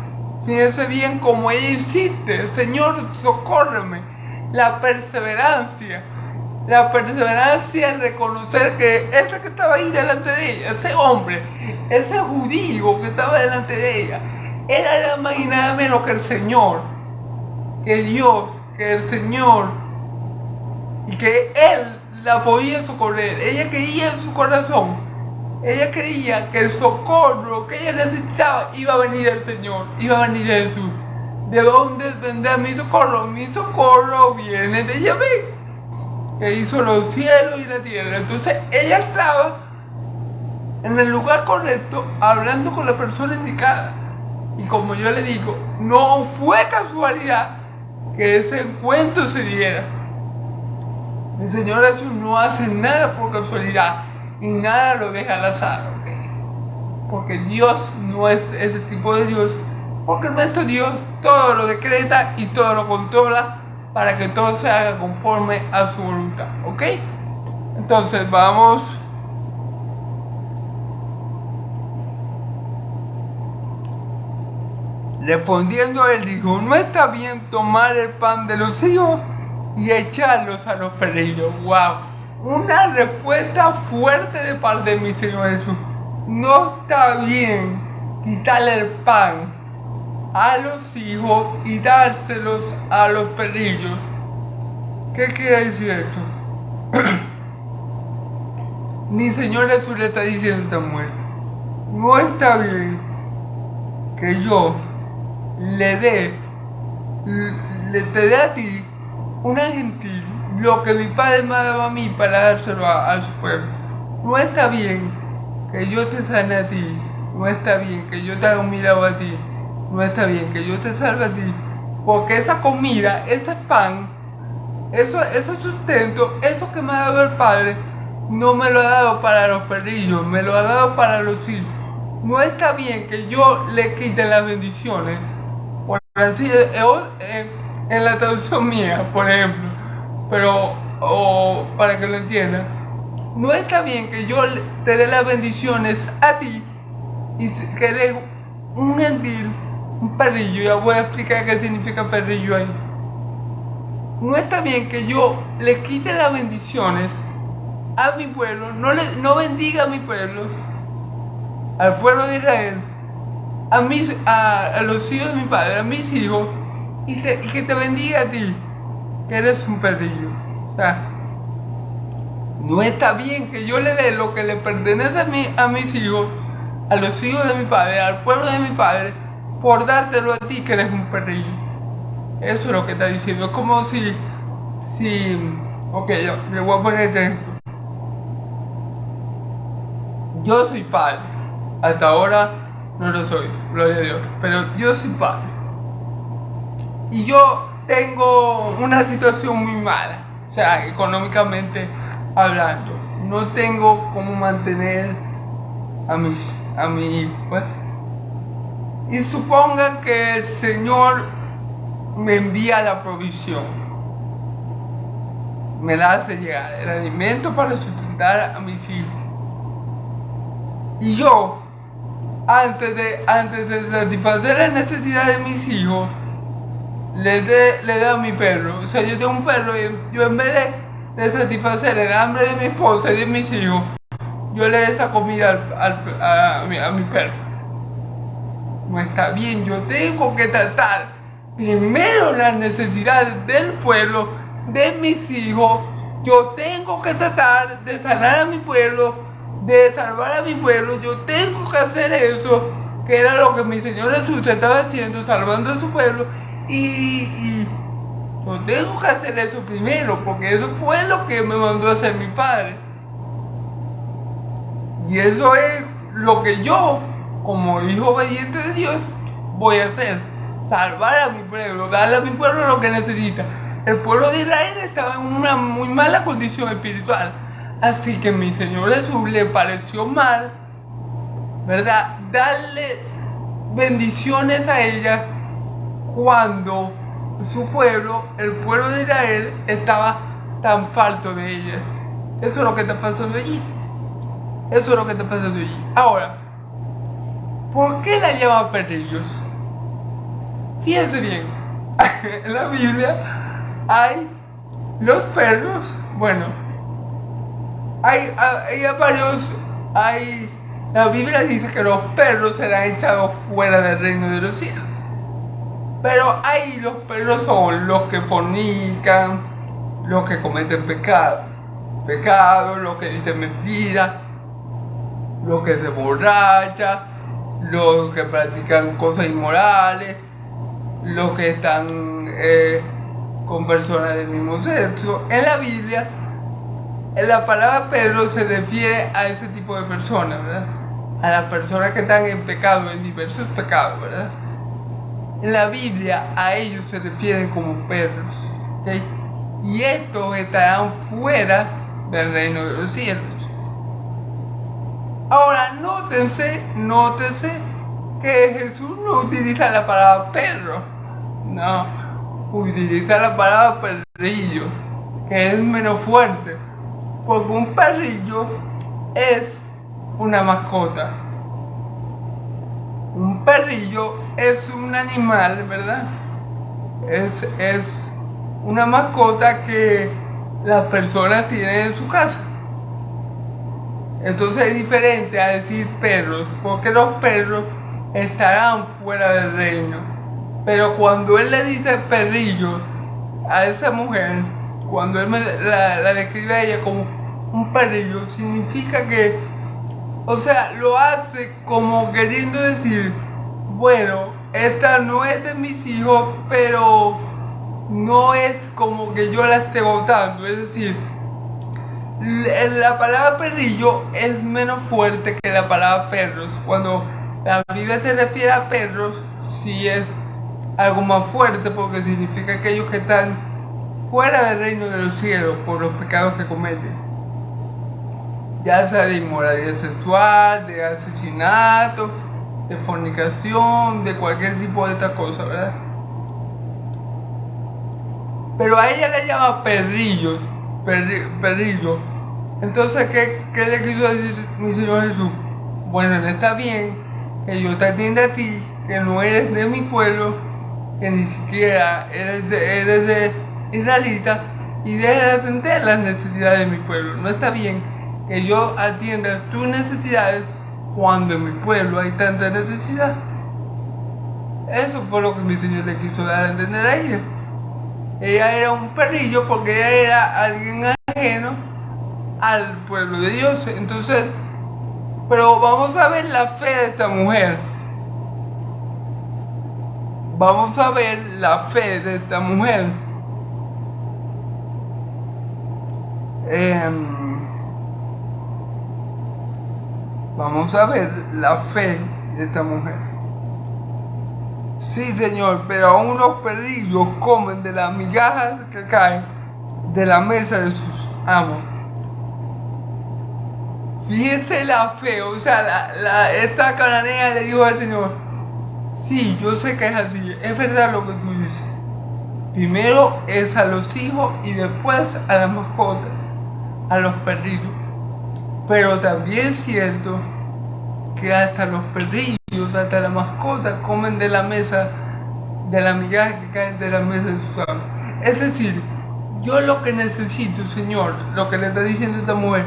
fíjense bien cómo ella insiste: Señor, socórreme. La perseverancia en reconocer que ese que estaba ahí delante de ella, ese hombre, ese judío que estaba delante de ella, era nada más y nada menos que el Señor, que Dios, que el Señor, y que Él la podía socorrer. Ella creía en su corazón, ella creía que el socorro que ella necesitaba iba a venir del Señor, iba a venir de Jesús. ¿De dónde vendrá mi socorro? Mi socorro viene de Yahvé, que hizo los cielos y la tierra. Entonces ella estaba en el lugar correcto, hablando con la persona indicada. Y como yo le digo, no fue casualidad que ese encuentro se diera. El Señor Jesús no hace nada por casualidad y nada lo deja al azar, ¿okay? Porque Dios no es ese tipo de Dios, porque nuestro Dios todo lo decreta y todo lo controla para que todo se haga conforme a su voluntad, ¿ok? Entonces vamos. Respondiendo él dijo: no está bien tomar el pan de los hijos y echarlos a los perrillos. ¡Wow! Una respuesta fuerte de parte de mi Señor Jesús. No está bien quitarle el pan a los hijos y dárselos a los perrillos. ¿Qué quiere decir esto? Mi Señor Jesús le está diciendo a esta mujer: no está bien que yo te dé a ti, una gentil, lo que mi Padre me ha dado a mí para dárselo a su pueblo. No está bien que yo te sane a ti, no está bien que yo te haga un milagro a ti, no está bien que yo te salve a ti, porque esa comida, ese pan, ese sustento, eso que me ha dado el Padre, no me lo ha dado para los perrillos, me lo ha dado para los hijos. No está bien que yo le quite las bendiciones, por así, en la traducción mía, por ejemplo, pero, para que lo entiendan, no está bien que yo te dé las bendiciones a ti y que dé un gentil, un perrillo. Ya voy a explicar qué significa perrillo ahí. No está bien que yo le quite las bendiciones a mi pueblo, no bendiga a mi pueblo, al pueblo de Israel, a los hijos de mi padre, a mis hijos, y que te bendiga a ti, que eres un perrillo. O sea, no está bien que yo le dé lo que le pertenece a mis hijos, a los hijos de mi padre, al pueblo de mi padre, por dártelo a ti, que eres un perrillo. Eso es lo que está diciendo. Es como si ok, yo le voy a poner este ejemplo. Yo soy padre. Hasta ahora no lo soy, gloria a Dios. Pero yo soy padre. Y yo tengo una situación muy mala. O sea, económicamente hablando. No tengo cómo mantener a mi hijo, pues. Y suponga que el Señor me envía la provisión, me la hace llegar, el alimento para sustentar a mis hijos. Y yo, antes de satisfacer la necesidad de mis hijos, le doy a mi perro. O sea, yo tengo un perro y yo, en vez de satisfacer el hambre de mi esposa y de mis hijos, yo le doy esa comida a mi perro. No está bien. Yo tengo que tratar primero las necesidades del pueblo, de mis hijos. Yo tengo que tratar de sanar a mi pueblo, de salvar a mi pueblo. Yo tengo que hacer eso, que era lo que mi Señor Jesús estaba haciendo, salvando a su pueblo. Y yo tengo que hacer eso primero, porque eso fue lo que me mandó a hacer mi Padre. Y eso es lo que yo, como hijo obediente de Dios, voy a hacer. Salvar a mi pueblo, darle a mi pueblo lo que necesita. El pueblo de Israel estaba en una muy mala condición espiritual. Así que mi Señor Jesús le pareció mal, ¿verdad?, darle bendiciones a ella cuando su pueblo, el pueblo de Israel, estaba tan falto de ellas. Eso es lo que está pasando allí. Eso es lo que está pasando allí. Ahora, ¿por qué la llaman perrillos? Fíjense bien, en la Biblia hay los perros, bueno, hay varios, la Biblia dice que los perros serán echados fuera del reino de los cielos. Pero ahí los perros son los que fornican, los que cometen pecado, los que dicen mentiras, los que se emborrachan, los que practican cosas inmorales, los que están con personas del mismo sexo. En la Biblia, la palabra perro se refiere a ese tipo de personas, ¿verdad? A las personas que están en pecado, en diversos pecados, ¿verdad? En la Biblia a ellos se refieren como perros, ¿okay? Y estos estarán fuera del reino de los cielos. Ahora nótense que Jesús no utiliza la palabra perro, no, utiliza la palabra perrillo, que es menos fuerte, porque un perrillo es una mascota. Un perrillo es un animal, ¿verdad? Es una mascota que las personas tienen en su casa. Entonces es diferente a decir perros, porque los perros estarán fuera del reino. Pero cuando él le dice perrillos a esa mujer, cuando él la describe a ella como un perrillo, significa que, o sea, lo hace como queriendo decir, bueno, esta no es de mis hijos, pero no es como que yo la esté botando. Es decir, la palabra perrillo es menos fuerte que la palabra perros. Cuando la Biblia se refiere a perros, sí es algo más fuerte, porque significa aquellos que están fuera del reino de los cielos por los pecados que cometen, ya sea de inmoralidad sexual, de asesinato, de fornicación, de cualquier tipo de estas cosas, ¿verdad? Pero a ella le llama perrillo. Entonces, ¿qué le quiso decir mi Señor Jesús? Bueno, no está bien que yo te atienda a ti, que no eres de mi pueblo, que ni siquiera eres de israelita, y deja de atender las necesidades de mi pueblo. No está bien que yo atienda tus necesidades cuando en mi pueblo hay tanta necesidad. Eso fue lo que mi Señor le quiso dar a entender a ella. Ella era un perrillo porque ella era alguien ajeno al pueblo de Dios. Entonces, pero vamos a ver la fe de esta mujer. Vamos a ver la fe de esta mujer. Vamos a ver la fe de esta mujer. Sí, Señor, pero aún los perrillos comen de las migajas que caen de la mesa de sus amos. Fíjese la fe, o sea, esta cananea le dijo al Señor, Sí, yo sé que es así, es verdad lo que tú dices. Primero es a los hijos y después a las mascotas, a los perritos. Pero también es cierto que hasta los perrillos, hasta las mascotas comen de la mesa, de la migaja que caen de la mesa de sus amos. Es decir, yo lo que necesito, Señor, lo que le está diciendo esta mujer,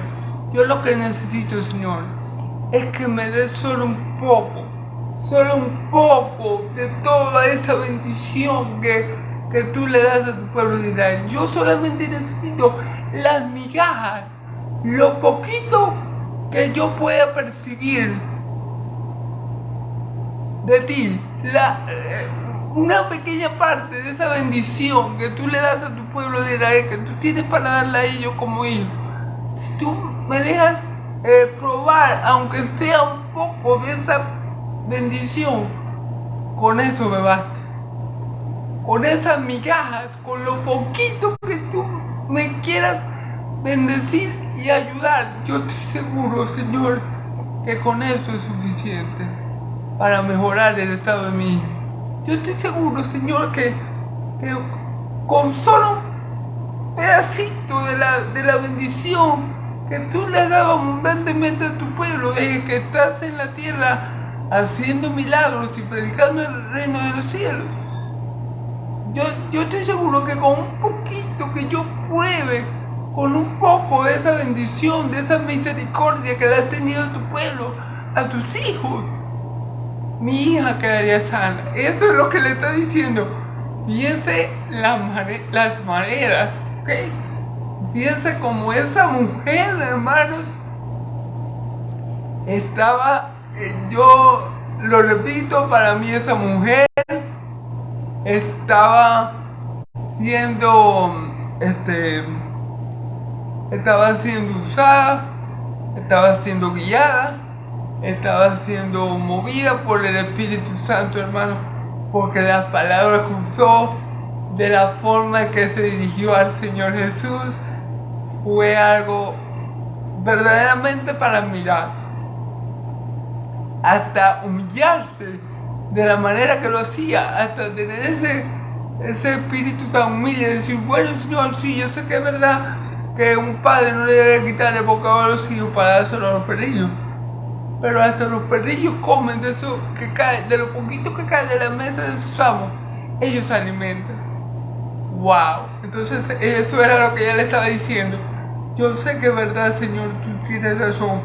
yo lo que necesito, Señor, es que me des solo un poco de toda esa bendición que tú le das a tu pueblo de Israel. Yo solamente necesito las migajas, lo poquito que yo pueda percibir de ti, una pequeña parte de esa bendición que tú le das a tu pueblo de Israel, que tú tienes para darle a ellos como hijo. Si tú me dejas probar, aunque sea un poco de esa bendición, con eso me basta. Con esas migajas, con lo poquito que tú me quieras bendecir y ayudar, yo estoy seguro, Señor, que con eso es suficiente para mejorar el estado de mi hijo. Yo estoy seguro, Señor, que con solo un pedacito de la bendición que tú le has dado abundantemente a tu pueblo desde que estás en la tierra haciendo milagros y predicando el reino de los cielos, yo estoy seguro que con un poquito que yo pruebe, con un poco de esa bendición, de esa misericordia que le has tenido a tu pueblo, a tus hijos, mi hija quedaría sana. Eso es lo que le está diciendo. Fíjense las maneras, ¿ok? Fíjense como esa mujer, hermanos, estaba, yo lo repito, para mí esa mujer estaba siendo usada, estaba siendo guiada, estaba siendo movida por el Espíritu Santo, hermano, porque las palabras que usó, de la forma en que se dirigió al Señor Jesús, fue algo verdaderamente para mirar, hasta humillarse de la manera que lo hacía, hasta tener ese espíritu tan humilde de decir, bueno, Señor, sí, yo sé que es verdad que un padre no le debe quitar el bocado a los hijos para dárselo a los perrillos, pero hasta los perrillos comen de eso que cae, de lo poquito que cae de la mesa de sus amos, ellos se alimentan. Wow, entonces eso era lo que ella le estaba diciendo. Yo sé que es verdad, Señor, tú tienes razón,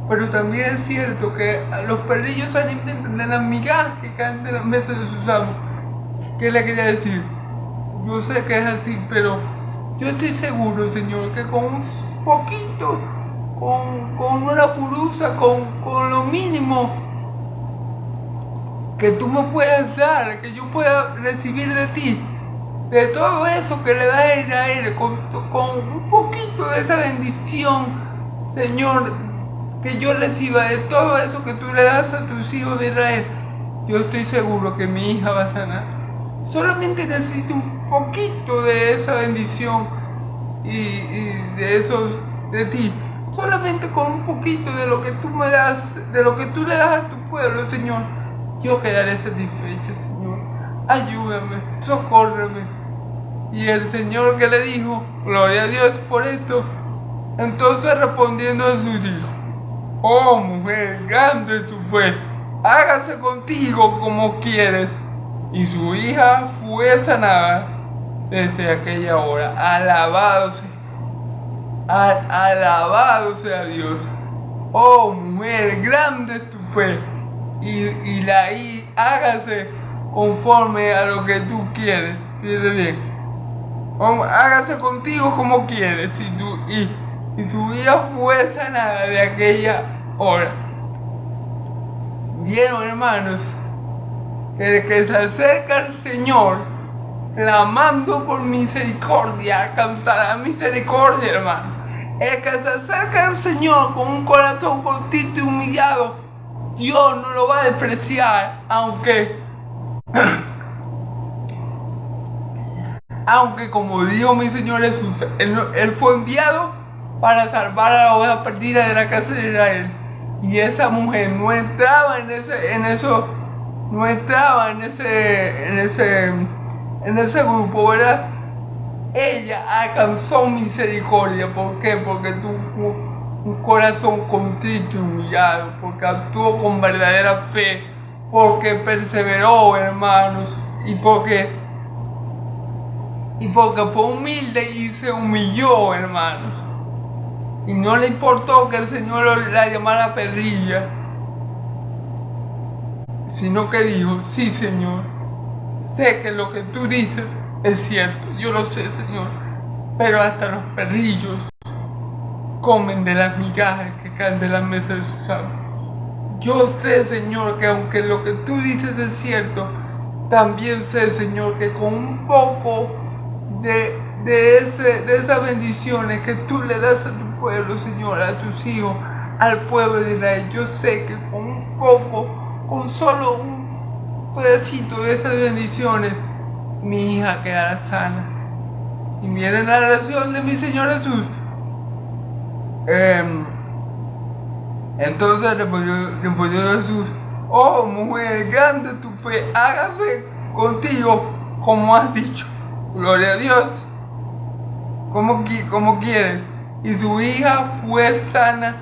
pero también es cierto que los perrillos se alimentan de las migajas que caen de la mesa de sus amos. ¿Qué le quería decir? Yo sé que es así, pero yo estoy seguro, Señor, que con un poquito, con una purusa, con lo mínimo que tú me puedas dar, que yo pueda recibir de ti, de todo eso que le das a Israel, con un poquito de esa bendición, Señor, que yo reciba de todo eso que tú le das a tus hijos de Israel, yo estoy seguro que mi hija va a sanar. Solamente necesito un poquito de esa bendición y de ti. Solamente con un poquito de lo que tú me das, de lo que tú le das a tu pueblo, Señor, yo quedaré satisfecha, Señor. Ayúdame, socórreme. Y el Señor que le dijo, gloria a Dios por esto, entonces respondiendo a sus hijos, oh mujer, grande es tu fe, hágase contigo como quieres. Y su hija fue sanada desde aquella hora. Alabado sea Dios. Oh mujer, grande es tu fe. Y hágase conforme a lo que tú quieres. Fíjate bien. Hágase contigo como quieres. Y tu hija fue sanada de aquella hora. Vieron, hermanos, el que se acerca al Señor clamando por misericordia alcanzará misericordia, hermano. El que se acerca al Señor con un corazón cortito y humillado, Dios no lo va a despreciar, aunque como dijo mi Señor Jesús, él fue enviado para salvar a la oveja perdida de la casa de Israel. Y esa mujer no entraba en no estaba en ese grupo, ¿verdad? Ella alcanzó misericordia. ¿Por qué? Porque tuvo un corazón contrito y humillado, porque actuó con verdadera fe, porque perseveró, hermanos, y porque fue humilde y se humilló, hermanos. Y no le importó que el Señor la llamara perrilla, sino que dijo: sí, Señor, sé que lo que tú dices es cierto, yo lo sé, Señor, pero hasta los perrillos comen de las migajas que caen de la mesa de sus amos. Yo sé, Señor, que aunque lo que tú dices es cierto, también sé, Señor, que con un poco de esas bendiciones que tú le das a tu pueblo, Señor, a tus hijos, al pueblo de Israel, yo sé que con un poco, con solo un pedacito de esas bendiciones, mi hija quedará sana. Y miren la oración de mi Señor Jesús. Entonces respondió Jesús: oh mujer, grande tu fe, hágase contigo como has dicho. Gloria a Dios, como quieres. Y su hija fue sana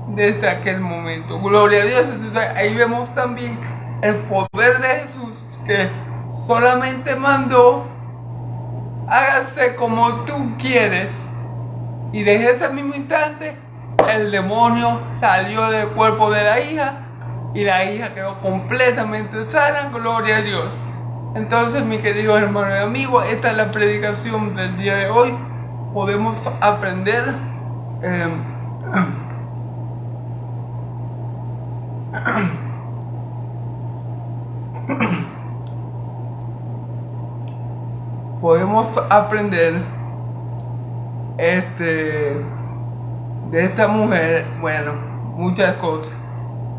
desde aquel momento. Gloria a Dios. Entonces ahí vemos también el poder de Jesús, que solamente mandó: hágase como tú quieres. Y desde ese mismo instante el demonio salió del cuerpo de la hija y la hija quedó completamente sana. Gloria a Dios. Entonces, mi querido hermano y amigo, esta es la predicación del día de hoy. Podemos aprender de esta mujer, bueno, muchas cosas.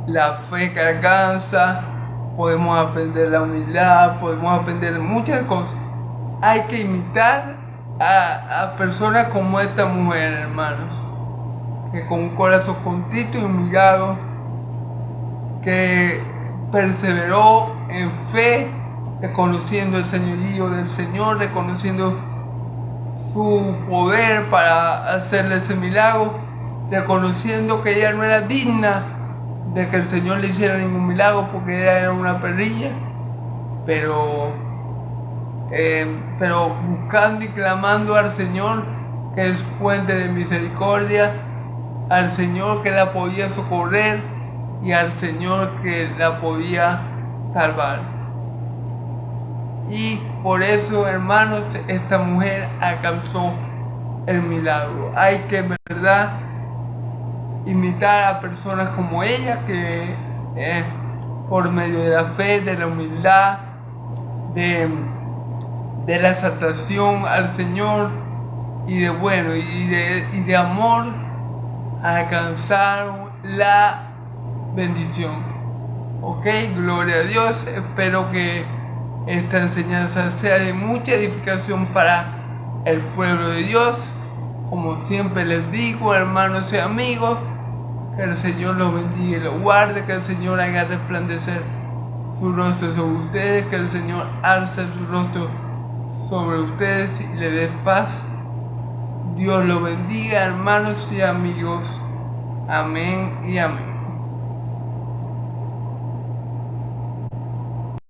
La fe que alcanza, podemos aprender la humildad, podemos aprender muchas cosas. Hay que imitar a personas como esta mujer, hermanos, que con un corazón contrito y humillado, que perseveró en fe, reconociendo el señorío del Señor, reconociendo su poder para hacerle ese milagro, reconociendo que ella no era digna de que el Señor le hiciera ningún milagro porque ella era una perrilla, pero buscando y clamando al Señor, que es fuente de misericordia, al Señor que la podía socorrer y al Señor que la podía salvar. Y por eso, hermanos, esta mujer alcanzó el milagro. Hay que, en verdad, imitar a personas como ella, que por medio de la fe, de la humildad, de la exaltación al Señor y de amor, alcanzaron la bendición. Ok, gloria a Dios. Espero que esta enseñanza sea de mucha edificación para el pueblo de Dios. Como siempre les digo, hermanos y amigos, que el Señor los bendiga y los guarde, que el Señor haga resplandecer su rostro sobre ustedes, que el Señor alce su rostro sobre ustedes y le dé paz. Dios los bendiga, hermanos y amigos. Amén y amén.